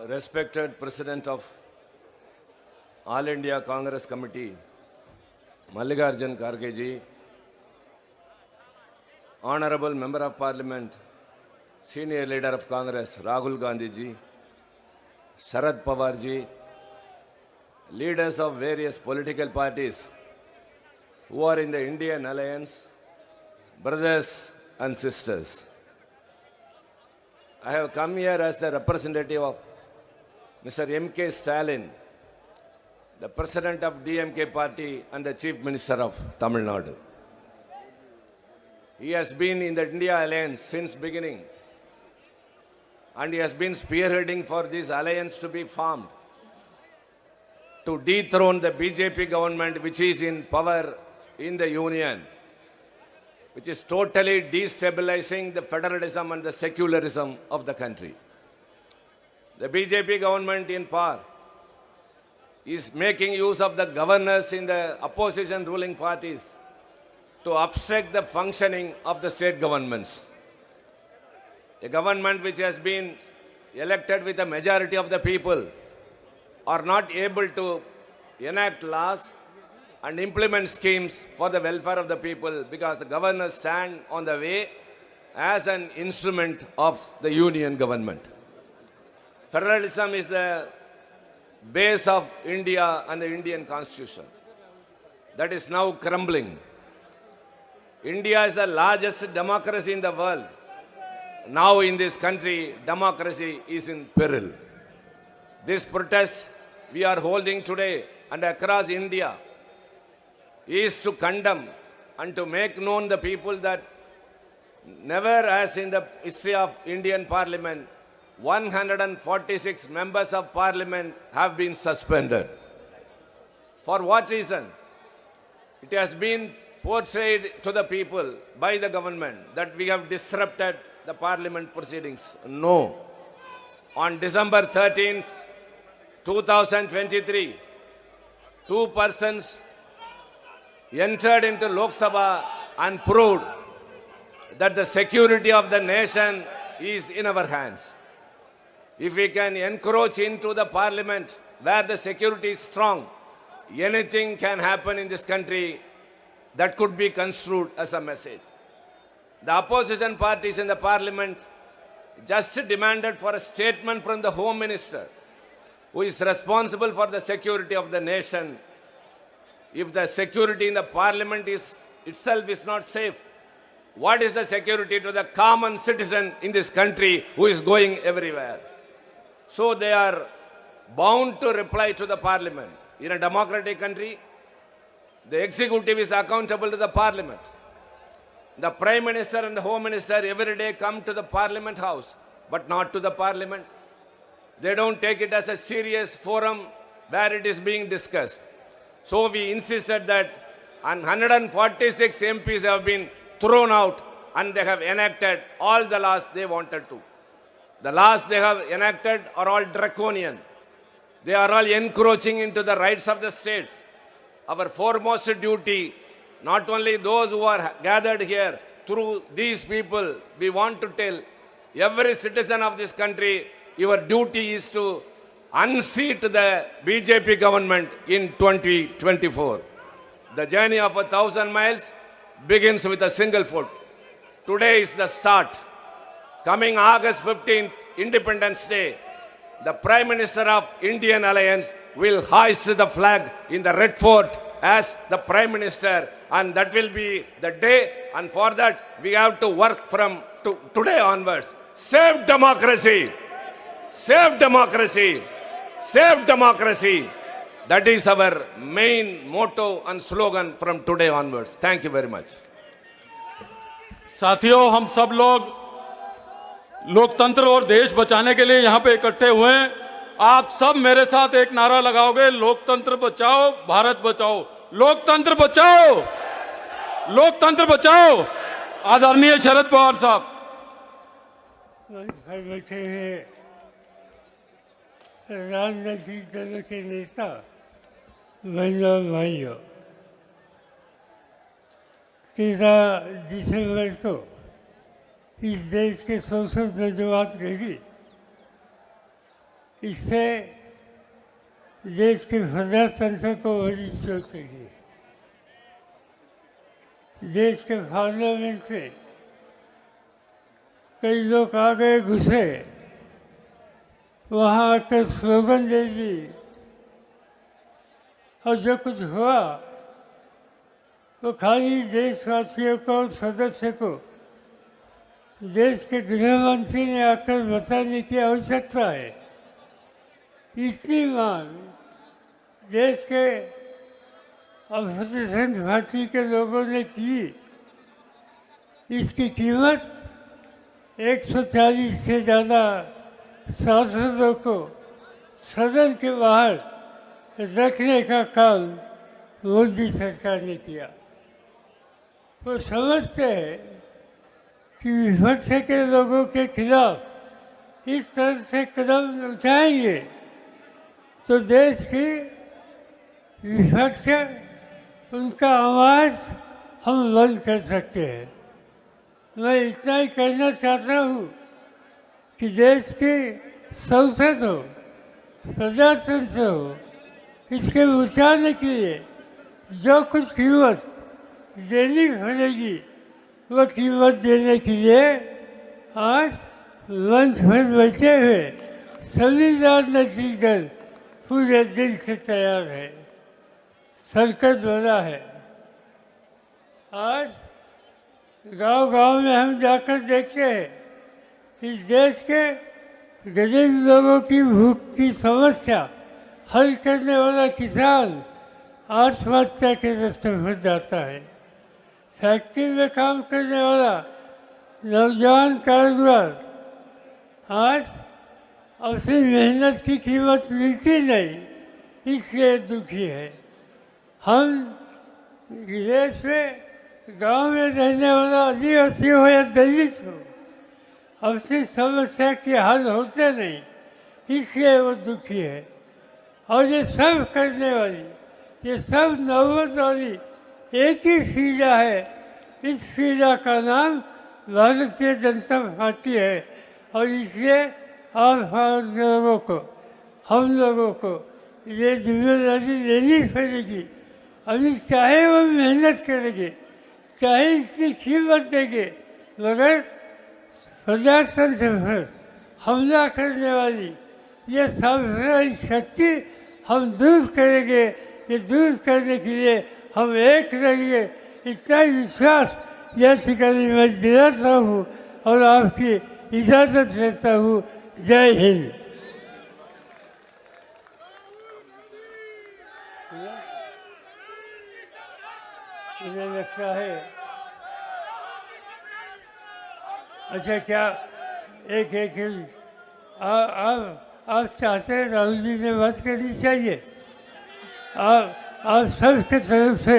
Respected President of All India Congress Committee, Mallikarjun Kharge ji, Honorable Member of Parliament, Senior Leader of Congress, Rahul Gandhi ji, Sharad Pawar ji, leaders of various political parties who are in the Indian Alliance, brothers and sisters. I have come here as the representative of Mr. M.K. Stalin, the President of DMK party and the Chief Minister of Tamil Nadu. He has been in the India Alliance since beginning, and he has been spearheading for this alliance to be formed, to dethrone the BJP government which is in power in the Union, which is totally destabilizing the federalism and the secularism of the country. The BJP government in power is making use of the governors in the opposition ruling parties to obstruct the functioning of the state governments. A government which has been elected with a majority of the people are not able to enact laws and implement schemes for the welfare of the people because the governors stand on the way as an instrument of the union government. Federalism is the base of India and the Indian Constitution. That is now crumbling. India is the largest democracy in the world. Now in this country, democracy is in peril. This protest we are holding today and across India is to condemn and to make known the people that never as in the history of Indian Parliament 146 members of parliament have been suspended. For what reason? It has been portrayed to the people by the government that we have disrupted the parliament proceedings. No. On December 13th, 2023, two persons entered into Lok Sabha and proved that the security of the nation is in our hands. If we can encroach into the parliament where the security is strong, anything can happen in this country that could be construed as a message. The opposition parties in the parliament just demanded for a statement from the Home Minister, who is responsible for the security of the nation. If the security in the parliament itself is not safe, what is the security to the common citizen in this country who is going everywhere? So they are bound to reply to the parliament. In a democratic country, the executive is accountable to the parliament. The Prime Minister and the Home Minister every day come to the Parliament House, but not to the Parliament. They don't take it as a serious forum where it is being discussed. So we insisted that 146 MPs have been thrown out and they have enacted all the laws they wanted to. The laws they have enacted are all draconian. They are all encroaching into the rights of the states. Our foremost duty, not only those who are gathered here, through these people, we want to tell every citizen of this country, your duty is to unseat the BJP government in 2024. The journey of 1,000 miles begins with a single foot. Today is the start. Coming August 15th, Independence Day, the Prime Minister of Indian Alliance will hoist the flag in the Red Fort as the Prime Minister, and that will be the day, and for that we have to work from today onwards. Save democracy! Save democracy! Save democracy! That is our main motto and slogan from today onwards. Thank you very much. साथियों, हम सब लोग लोकतंत्र और देश बचाने के लिए यहाँ पे इकट्ठे हुए हैं। आप सब मेरे साथ एक नारा लगाओगे, लोकतंत्र बचाओ, भारत बचाओ। लोकतंत्र बचाओ, लोकतंत्र बचाओ। आदरणीय शरद पवार साहब। बैठे हैं राजनीतिक दलों के नेता, बहनों भाइयों, 13 दिसंबर को इस देश के संसद में जो बात कही, इससे देश के प्रजातंत्र को बड़ी चोट लगी। देश के पार्लियामेंट में कई लोग आ गए, घुसे, वहाँ आकर स्लोगन दे दी, और जो कुछ हुआ वो खाली देशवासियों को, सदस्य को, देश के गृह मंत्री ने आकर बताने की आवश्यकता है। इतनी मांग देश के अपोजिशन पार्टी के लोगों ने की। इसकी कीमत 140 से ज़्यादा सांसदों को सदन के बाहर रखने का काम मोदी सरकार ने किया। वो समझते हैं कि विपक्ष के लोगों के खिलाफ इस तरह से कदम उठाएंगे तो देश की विपक्ष, उनका आवाज़ हम बंद कर सकते हैं। मैं इतना ही कहना चाहता हूँ कि देश की संसद हो, प्रजातंत्र हो, इसके बचाने के लिए जो कुछ कीमत देनी पड़ेगी, वो कीमत देने के लिए आज मंच पर बैठे हुए सभी राजनीतिक दल पूरे दिल से तैयार है। संकट बड़ा है। आज गांव-गांव में हम जाकर देखते हैं, इस देश के गरीब लोगों की भूख की समस्या हल करने वाला किसान आत्महत्या के रास्ते पर जाता है। फैक्ट्री में काम करने वाला नौजवान कारीगर आज अपनी मेहनत की कीमत मिलती नहीं, इसलिए दुखी है। हम देश में गांव में रहने वाला आदिवासी हो या दलित हो, अपनी समस्या के हल होते नहीं, इसलिए वो दुखी है। और ये सब करने वाली, ये सब नौबत वाली एक ही फीजा है। इस फीजा का नाम भारतीय जनता पार्टी है, और इसलिए आप लोगों को, हम लोगों को ये जिम्मेदारी लेनी पड़ेगी। अभी चाहे वो मेहनत करेंगे, चाहे इसकी कीमत देंगे, मगर प्रजातंत्र पर हमला करने वाली ये सांप्रदायिक शक्ति हम दूर करेंगे। ये दूर करने के लिए हम एक रहेंगे, इतना ही विश्वास यह ठिकाने मैं दिलाता हूँ और आपकी इजाज़त लेता हूँ। जय हिंद। मुझे लगता है, अच्छा क्या एक आप चाहते हैं राहुल जी ने बात करनी चाहिए? आप सबके तरफ से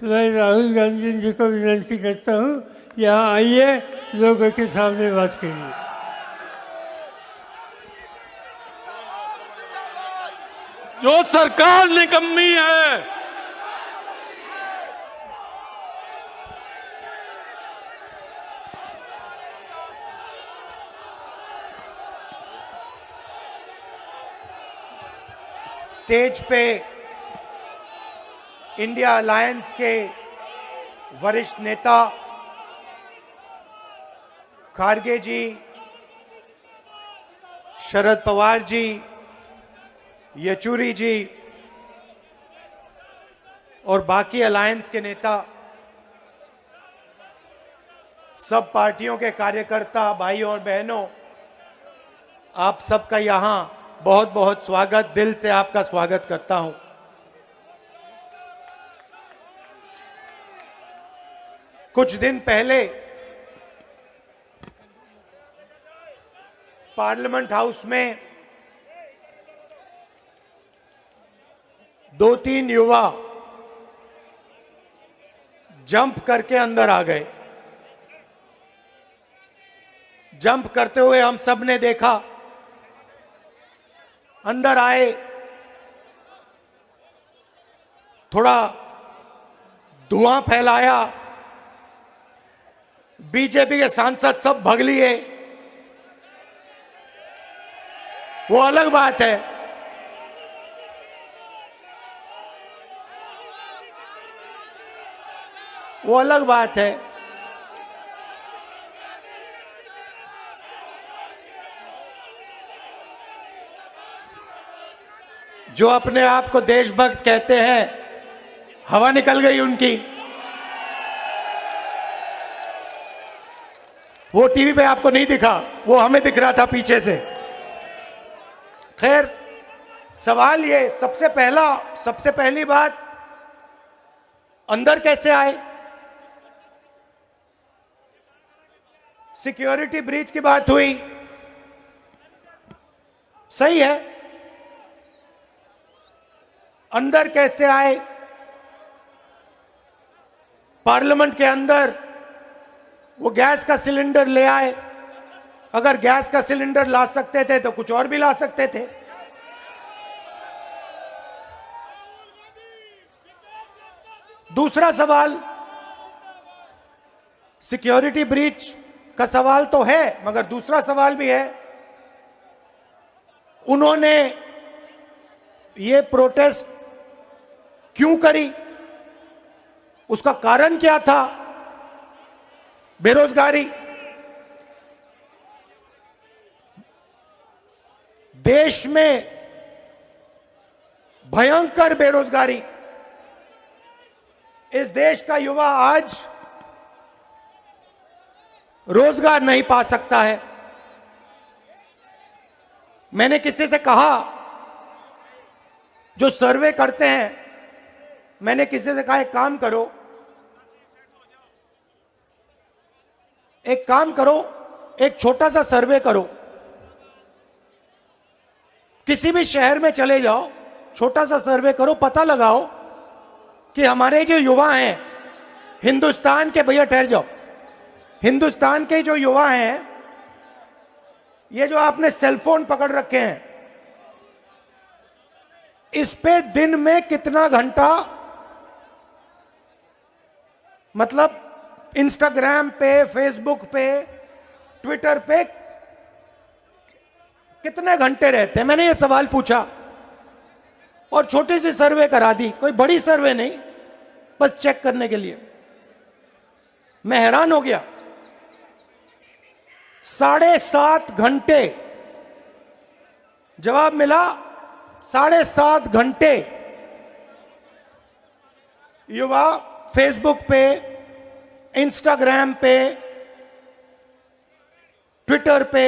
मैं राहुल गांधी जी को विनती करता हूँ, यहाँ आइए, लोगों के सामने बात करिए। जो सरकार निकम्मी है, स्टेज पे इंडिया अलायंस के वरिष्ठ नेता खारगे जी, शरद पवार जी, येचुरी जी और बाकी अलायंस के नेता, सब पार्टियों के कार्यकर्ता, भाई और बहनों, आप सबका यहां बहुत बहुत स्वागत, दिल से आपका स्वागत करता हूं। कुछ दिन पहले पार्लियामेंट हाउस में 2-3 युवा जंप करके अंदर आ गए। जंप करते हुए हम सब ने देखा। अंदर आए, थोड़ा धुआं फैलाया, बीजेपी के सांसद सब भाग लिए। वो अलग बात है। वो अलग बात है। जो अपने आप को देशभक्त कहते हैं, हवा निकल गई उनकी। वो टीवी पे आपको नहीं दिखा, वो हमें दिख रहा था पीछे से। खैर, सवाल ये, सबसे पहली बात, अंदर कैसे आए? सिक्योरिटी ब्रीच की बात हुई, सही है। अंदर कैसे आए? पार्लियामेंट के अंदर वो गैस का सिलेंडर ले आए। अगर गैस का सिलेंडर ला सकते थे तो कुछ और भी ला सकते थे। दूसरा सवाल, सिक्योरिटी ब्रीच का सवाल तो है, मगर दूसरा सवाल भी है, उन्होंने ये प्रोटेस्ट क्यों करी? उसका कारण क्या था? बेरोजगारी। देश में भयंकर बेरोजगारी। इस देश का युवा आज रोजगार नहीं पा सकता है। मैंने किसी से कहा, जो सर्वे करते हैं, मैंने किसी से कहा, एक काम करो, एक छोटा सा सर्वे करो। किसी भी शहर में चले जाओ, छोटा सा सर्वे करो, पता लगाओ कि हमारे जो युवा हैं हिंदुस्तान के, भैया ठहर जाओ, हिंदुस्तान के जो युवा हैं, ये जो आपने सेलफोन पकड़ रखे हैं, इस पे दिन में कितना घंटा, मतलब इंस्टाग्राम पे, फेसबुक पे, ट्विटर पे कितने घंटे रहते हैं? मैंने ये सवाल पूछा और छोटी सी सर्वे करा दी, कोई बड़ी सर्वे नहीं, बस चेक करने के लिए। मैं हैरान हो गया। 7.5 घंटे जवाब मिला। 7.5 घंटे युवा फेसबुक पे, इंस्टाग्राम पे, ट्विटर पे,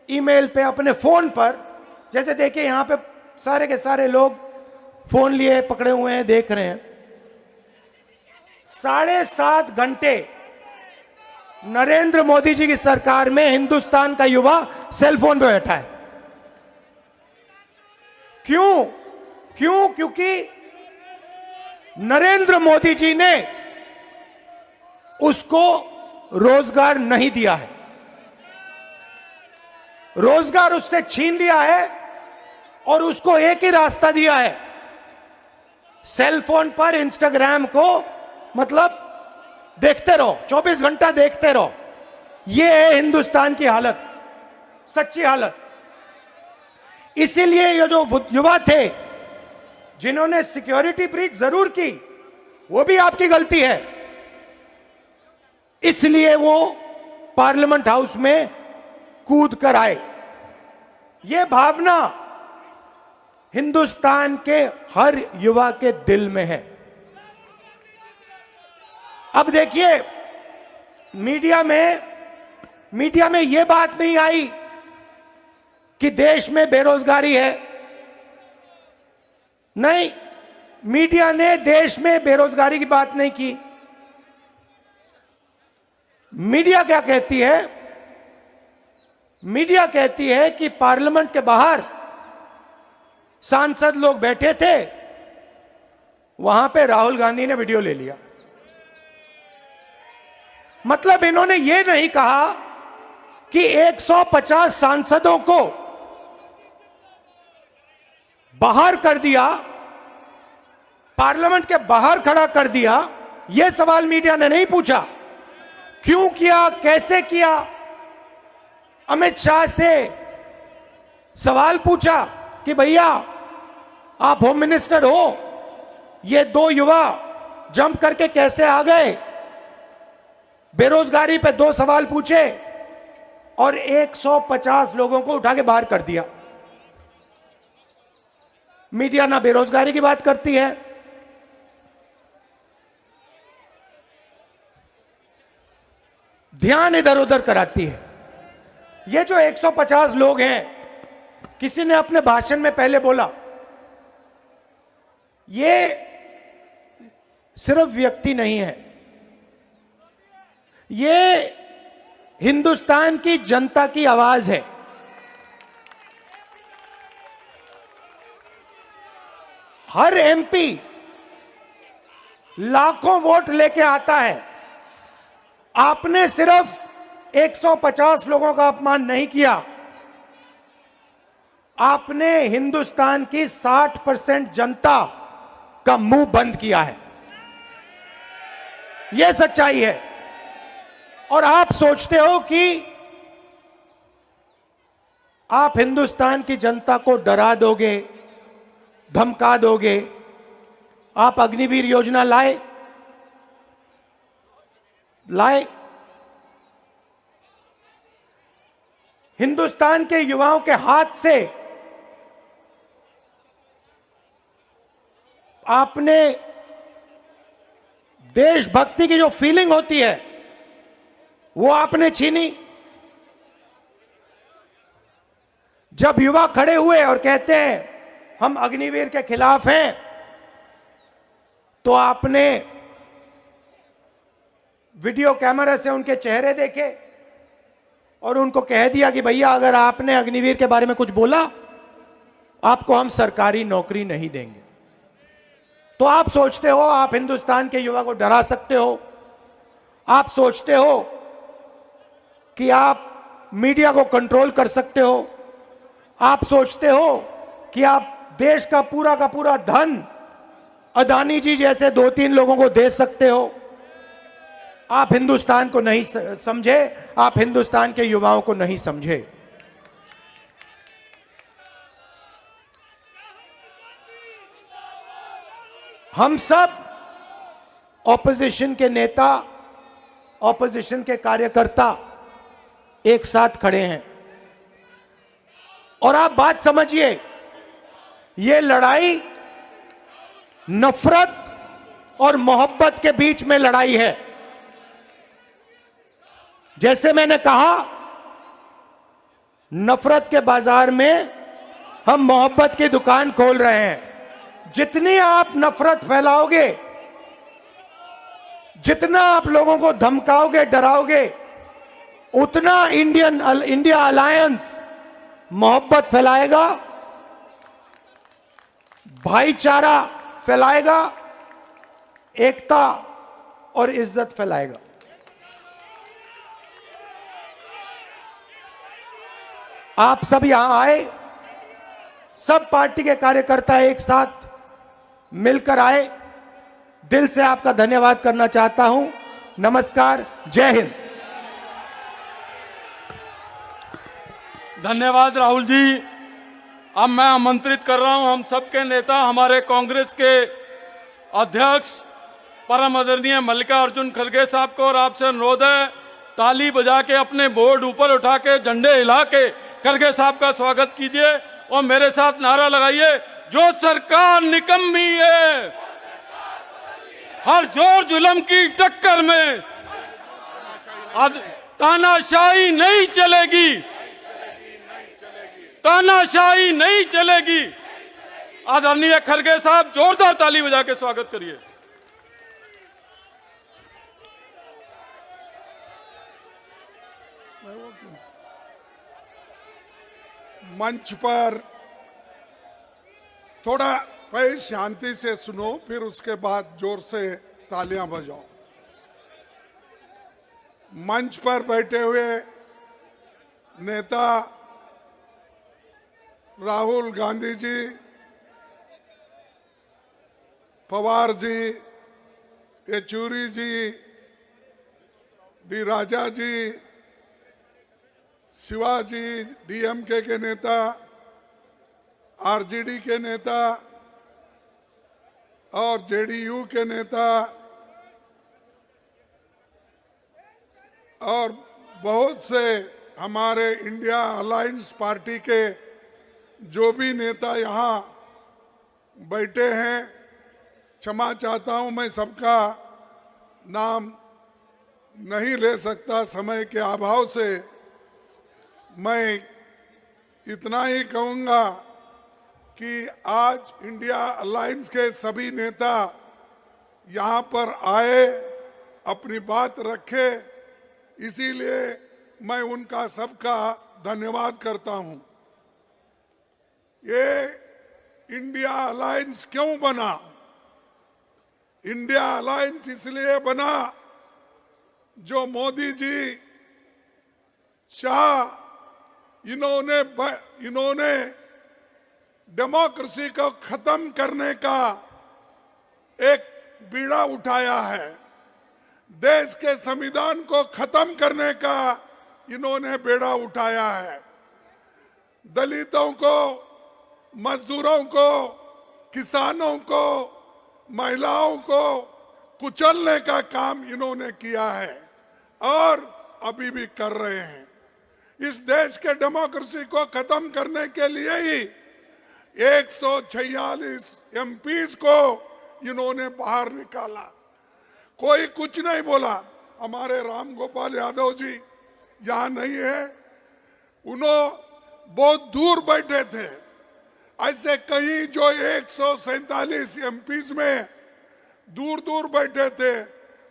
ईमेल पे, अपने फोन पर, जैसे देखिए यहां पे सारे के सारे लोग फोन लिए पकड़े हुए हैं, देख रहे हैं। 7.5 घंटे नरेंद्र मोदी जी की सरकार में हिंदुस्तान का युवा सेलफोन पे बैठा है। क्यों? क्योंकि नरेंद्र मोदी जी ने उसको रोजगार नहीं दिया है। रोजगार उससे छीन लिया है और उसको एक ही रास्ता दिया है, सेलफोन पर इंस्टाग्राम को, मतलब देखते रहो, 24 घंटा देखते रहो। यह है हिंदुस्तान की हालत, सच्ची हालत। इसीलिए ये जो युवा थे जिन्होंने सिक्योरिटी ब्रीच जरूर की, वो भी आपकी गलती है, इसलिए वो पार्लियामेंट हाउस में कूद कर आए। ये भावना हिंदुस्तान के हर युवा के दिल में है। अब देखिए, मीडिया में यह बात नहीं आई कि देश में बेरोजगारी है। नहीं, मीडिया ने देश में बेरोजगारी की बात नहीं की। मीडिया क्या कहती है? मीडिया कहती है कि पार्लियामेंट के बाहर सांसद लोग बैठे थे, वहां पे राहुल गांधी ने वीडियो ले लिया। मतलब इन्होंने यह नहीं कहा कि 150 सांसदों को बाहर कर दिया, पार्लियामेंट के बाहर खड़ा कर दिया। यह सवाल मीडिया ने नहीं पूछा, क्यों किया, कैसे किया। अमित शाह से सवाल पूछा कि भैया आप होम मिनिस्टर हो, ये दो युवा जंप करके कैसे आ गए। बेरोजगारी पे 2 सवाल पूछे और 150 लोगों को उठा के बाहर कर दिया। मीडिया ना बेरोजगारी की बात करती है, ध्यान इधर उधर कराती है। ये जो 150 लोग हैं, किसी ने अपने भाषण में पहले बोला, ये सिर्फ व्यक्ति नहीं है, ये हिंदुस्तान की जनता की आवाज है। हर एमपी लाखों वोट लेके आता है। आपने सिर्फ 150 लोगों का अपमान नहीं किया, आपने हिंदुस्तान की 60% जनता का मुंह बंद किया है। यह सच्चाई है। और आप सोचते हो कि आप हिंदुस्तान की जनता को डरा दोगे, धमका दोगे। आप अग्निवीर योजना लाए, हिंदुस्तान के युवाओं के हाथ से आपने देशभक्ति की जो फीलिंग होती है वो आपने छीनी। जब युवा खड़े हुए और कहते हैं हम अग्निवीर के खिलाफ हैं, तो आपने वीडियो कैमरा से उनके चेहरे देखे और उनको कह दिया कि भैया अगर आपने अग्निवीर के बारे में कुछ बोला, आपको हम सरकारी नौकरी नहीं देंगे। तो आप सोचते हो आप हिंदुस्तान के युवा को डरा सकते हो, आप सोचते हो कि आप मीडिया को कंट्रोल कर सकते हो, आप सोचते हो कि आप देश का पूरा धन अदानी जी जैसे 2-3 लोगों को दे सकते हो। आप हिंदुस्तान को नहीं समझे, आप हिंदुस्तान के युवाओं को नहीं समझे। हम सब ऑपोजिशन के नेता, ऑपोजिशन के कार्यकर्ता एक साथ खड़े हैं। और आप बात समझिए, ये लड़ाई नफरत और मोहब्बत के बीच में लड़ाई है। जैसे मैंने कहा, नफरत के बाजार में हम मोहब्बत की दुकान खोल रहे हैं। जितनी आप नफरत फैलाओगे, जितना आप लोगों को धमकाओगे, डराओगे, उतना इंडिया अलायंस मोहब्बत फैलाएगा, भाईचारा फैलाएगा, एकता और इज्जत फैलाएगा। आप सब यहां आए, सब पार्टी के कार्यकर्ता एक साथ मिलकर आए। दिल से आपका धन्यवाद करना चाहता हूं। नमस्कार, जय हिंद। धन्यवाद राहुल जी। अब मैं आमंत्रित कर रहा हूं हम सबके नेता, हमारे कांग्रेस के अध्यक्ष परम आदरणीय मल्लिकार्जुन खड़गे साहब को, और आपसे अनुरोध है ताली बजा के अपने बोर्ड ऊपर उठा के झंडे हिला के खड़गे साहब का स्वागत कीजिए और मेरे साथ नारा लगाइए, जो सरकार निकम्मी है, हर जोर जुल्म की टक्कर में अब तानाशाही नहीं चलेगी, तानाशाही नहीं चलेगी। आदरणीय खड़गे साहब जोरदार ताली बजा के स्वागत करिए। मंच पर थोड़ा पहले शांति से सुनो, फिर उसके बाद जोर से तालियां बजाओ। मंच पर बैठे हुए नेता राहुल गांधी जी, पवार जी, येचुरी जी, डी राजा जी, शिवाजी, डीएमके के नेता, आरजेडी के नेता और जेडीयू के नेता और बहुत से हमारे इंडिया अलायंस पार्टी के जो भी नेता यहाँ बैठे हैं, क्षमा चाहता हूँ मैं सबका नाम नहीं ले सकता समय के अभाव से। मैं इतना ही कहूँगा कि आज इंडिया अलायंस के सभी नेता यहाँ पर आए, अपनी बात रखे, इसीलिए मैं उनका सबका धन्यवाद करता हूँ। ये इंडिया अलायंस क्यों बना? इंडिया अलायंस इसलिए बना जो मोदी जी, शाह, इन्होंने डेमोक्रेसी को खत्म करने का एक बीड़ा उठाया है। देश के संविधान को खत्म करने का इन्होंने बेड़ा उठाया है। दलितों को, मजदूरों को, किसानों को, महिलाओं को कुचलने का काम इन्होंने किया है और अभी भी कर रहे हैं। इस देश के डेमोक्रेसी को खत्म करने के लिए ही 146 एमपीज को इन्होंने बाहर निकाला। कोई कुछ नहीं बोला। हमारे राम गोपाल यादव जी यहाँ नहीं है, उन्होंने बहुत दूर बैठे थे। ऐसे कई जो 147 एमपीज में दूर दूर बैठे थे,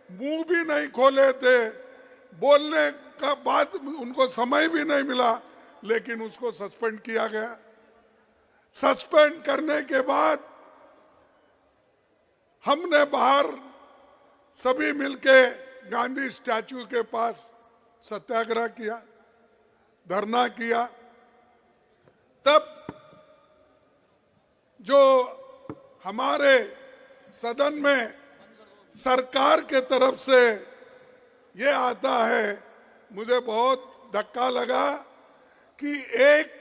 मुंह भी नहीं खोले थे, बोलने का बात उनको समय भी नहीं मिला, लेकिन उसको सस्पेंड किया गया। सस्पेंड करने के बाद हमने बाहर सभी मिलके गांधी स्टैचू के पास सत्याग्रह किया, धरना किया। तब जो हमारे सदन में सरकार के तरफ से ये आता है, मुझे बहुत धक्का लगा कि एक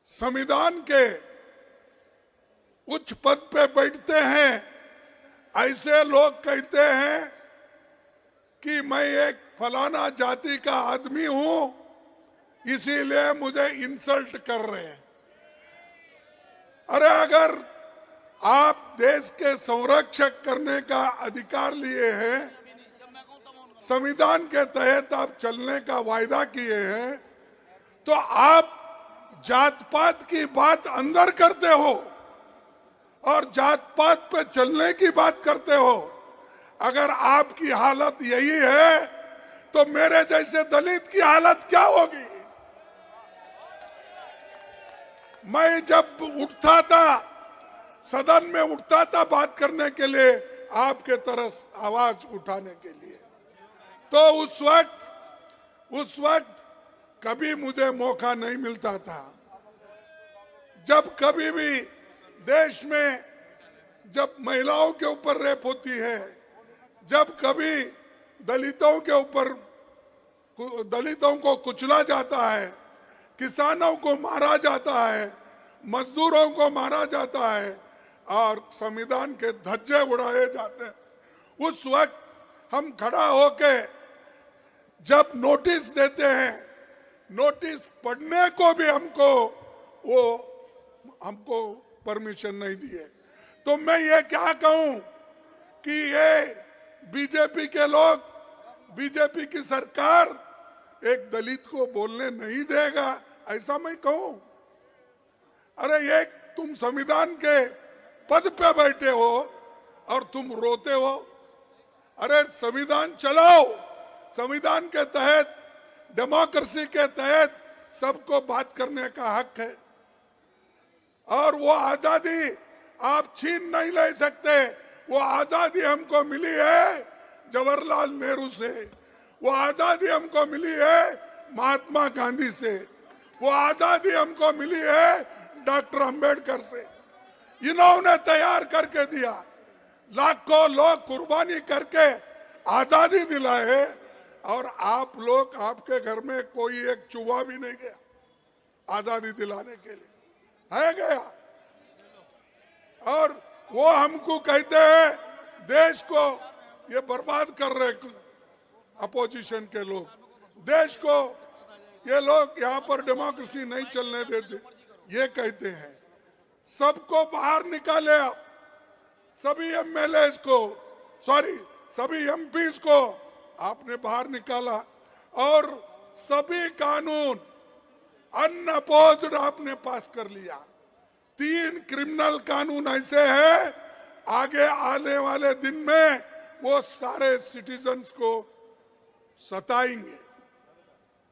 संविधान के उच्च पद पे बैठते हैं ऐसे लोग कहते हैं कि मैं एक फलाना जाति का आदमी हूं, इसीलिए मुझे इंसल्ट कर रहे हैं। अरे अगर आप देश के संरक्षक करने का अधिकार लिए हैं, संविधान के तहत आप चलने का वायदा किए हैं, तो आप जात पात की बात अंदर करते हो और जात पात पे चलने की बात करते हो। अगर आपकी हालत यही है तो मेरे जैसे दलित की हालत क्या होगी? मैं जब उठता था, सदन में उठता था बात करने के लिए, आपके तरफ आवाज उठाने के लिए, तो उस वक्त कभी मुझे मौका नहीं मिलता था। जब कभी भी देश में जब महिलाओं के ऊपर रेप होती है, जब कभी दलितों के ऊपर, दलितों को कुचला जाता है, किसानों को मारा जाता है, मजदूरों को मारा जाता है और संविधान के धज्जे उड़ाए जाते हैं, उस वक्त हम खड़ा होके जब नोटिस देते हैं, नोटिस पढ़ने को भी हमको परमिशन नहीं दिए। तो मैं ये क्या कहूं कि ये बीजेपी के लोग, बीजेपी की सरकार एक दलित को बोलने नहीं देगा, ऐसा मैं कहूं? अरे ये तुम संविधान के पद पे बैठे हो और तुम रोते हो। अरे संविधान चलाओ, संविधान के तहत, डेमोक्रेसी के तहत सबको बात करने का हक है और वो आजादी आप छीन नहीं ले सकते। वो आजादी हमको मिली है जवाहरलाल नेहरू से, वो आजादी हमको मिली है महात्मा गांधी से, वो आजादी हमको मिली है डॉक्टर अंबेडकर से। इन्होंने तैयार करके दिया, लाखों लोग कुर्बानी करके आजादी दिलाए और आप लोग, आपके घर में कोई एक चूहा भी नहीं गया आजादी दिलाने के लिए, है गया? और वो हमको कहते हैं देश को ये बर्बाद कर रहे अपोजिशन के लोग, देश को ये लोग यहाँ पर डेमोक्रेसी नहीं चलने देते, ये कहते हैं। सबको बाहर निकाले आप, सभी एमएलएस को, सॉरी सभी एमपीज को आपने बाहर निकाला और सभी कानून अनअपोज्ड आपने पास कर लिया। 3 क्रिमिनल कानून ऐसे हैं, आगे आने वाले दिन में वो सारे सिटीजन्स को सताएंगे।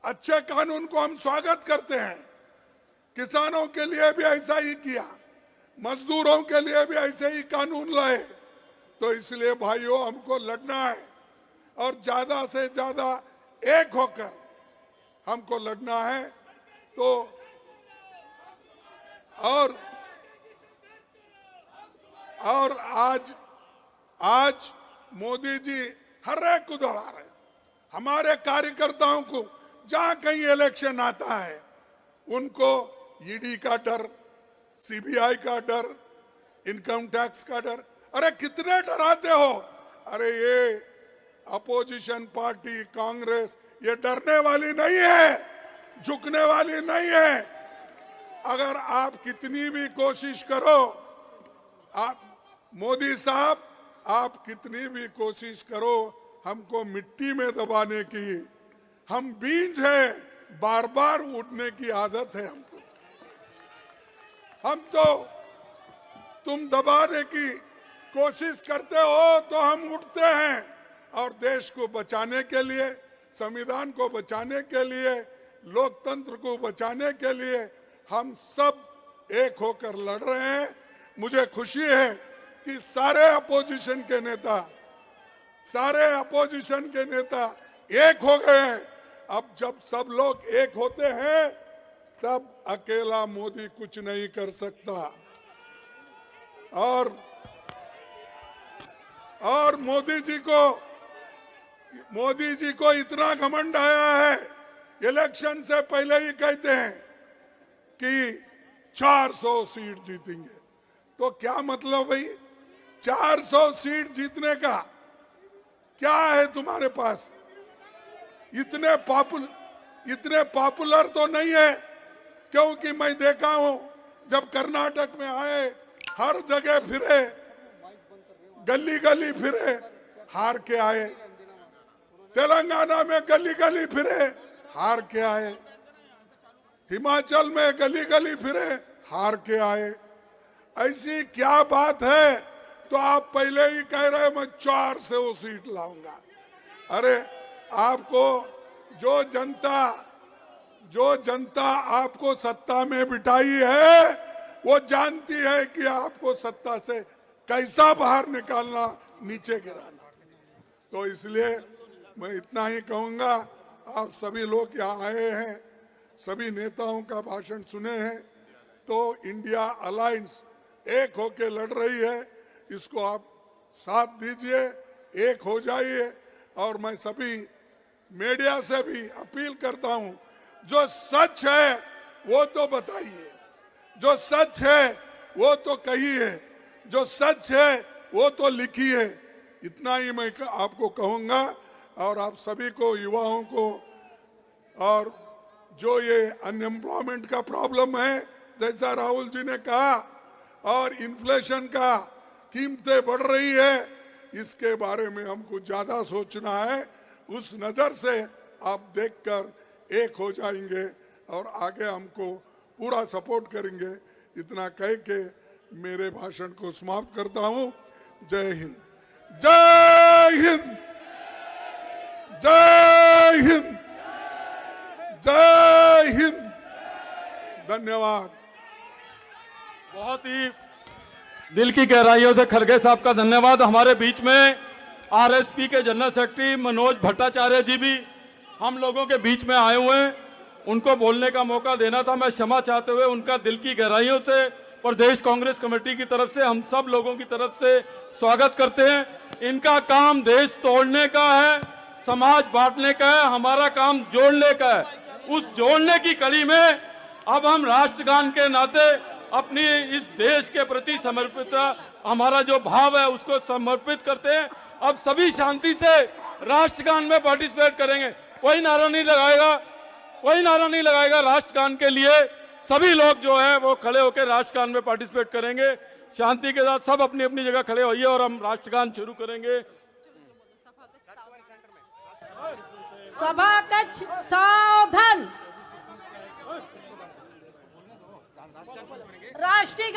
अच्छे कानून को हम स्वागत करते हैं, किसानों के लिए भी ऐसा ही किया, मजदूरों के लिए भी ऐसे ही कानून लाए। तो इसलिए भाइयों हमको लड़ना है और ज्यादा से ज्यादा एक होकर हमको लड़ना है। तो और आज मोदी जी हर एक को दोहरा रहे, हमारे कार्यकर्ताओं को जहां कहीं इलेक्शन आता है उनको ईडी का डर, सीबीआई का डर, इनकम टैक्स का डर। अरे कितने डराते हो? अरे ये अपोजिशन पार्टी कांग्रेस ये डरने वाली नहीं है, झुकने वाली नहीं है। अगर आप कितनी भी कोशिश करो, आप मोदी साहब आप कितनी भी कोशिश करो हमको मिट्टी में दबाने की, हम बीज हैं, बार बार उठने की आदत है हमको। हम तो तुम दबाने की कोशिश करते हो तो हम उठते हैं और देश को बचाने के लिए, संविधान को बचाने के लिए, लोकतंत्र को बचाने के लिए हम सब एक होकर लड़ रहे हैं। मुझे खुशी है कि सारे अपोजिशन के नेता एक हो गए हैं। अब जब सब लोग एक होते हैं तब अकेला मोदी कुछ नहीं कर सकता। और मोदी जी को इतना घमंड आया है, इलेक्शन से पहले ही कहते हैं कि 400 सीट जीतेंगे। तो क्या मतलब भाई, 400 सीट जीतने का क्या है तुम्हारे पास? इतने पॉपुलर तो नहीं है, क्योंकि मैं देखा हूं जब कर्नाटक में आए हर जगह फिरे, गली गली फिरे, हार के आए। तेलंगाना में गली गली फिरे, हार के आए। हिमाचल में गली गली फिरे, हार के आए। ऐसी क्या बात है? तो आप पहले ही कह रहे मैं 400 सीट लाऊंगा। अरे आपको जो जनता आपको सत्ता में बिठाई है वो जानती है कि आपको सत्ता से कैसा बाहर निकालना, नीचे गिराना। तो इसलिए मैं इतना ही कहूंगा, आप सभी लोग यहाँ आए हैं, सभी नेताओं का भाषण सुने हैं, तो इंडिया अलायंस एक होके लड़ रही है, इसको आप साथ दीजिए, एक हो जाइए। और मैं सभी मीडिया से भी अपील करता हूं, जो सच है वो तो बताइए, जो सच है वो तो कहिए, जो सच है वो तो लिखिए। इतना ही मैं आपको कहूंगा। और आप सभी को, युवाओं को, और जो ये अनएम्प्लॉयमेंट का प्रॉब्लम है, जैसा राहुल जी ने कहा, और इन्फ्लेशन का, कीमतें बढ़ रही है, इसके बारे में हमको ज्यादा सोचना है। उस नजर से आप देखकर एक हो जाएंगे और आगे हमको पूरा सपोर्ट करेंगे। इतना कह के मेरे भाषण को समाप्त करता हूं। जय हिंद, जय हिंद, जय हिंद, जय हिंद। धन्यवाद। बहुत ही दिल की गहराइयों से खड़गे साहब का धन्यवाद। हमारे बीच में आरएसपी के जनरल सेक्रेटरी मनोज भट्टाचार्य जी भी हम लोगों के बीच में आए हुए हैं। उनको बोलने का मौका देना था, मैं क्षमा चाहते हुए उनका दिल की गहराइयों से प्रदेश कांग्रेस कमेटी की तरफ से, हम सब लोगों की तरफ से स्वागत करते हैं। इनका काम देश तोड़ने का है, समाज बांटने का है, हमारा काम जोड़ने का है। उस जोड़ने की कड़ी में अब हम राष्ट्रगान के नाते अपनी इस देश के प्रति समर्पित हमारा जो भाव है उसको समर्पित करते हैं। अब सभी शांति से राष्ट्रगान में पार्टिसिपेट करेंगे। कोई नारा नहीं लगाएगा, कोई नारा नहीं लगाएगा। राष्ट्रगान के लिए सभी लोग जो है वो खड़े होकर राष्ट्रगान में पार्टिसिपेट करेंगे। शांति के साथ सब अपनी अपनी जगह खड़े होइए और हम राष्ट्रगान शुरू करेंगे। सभा कक्ष सावधान। राष्ट्रीय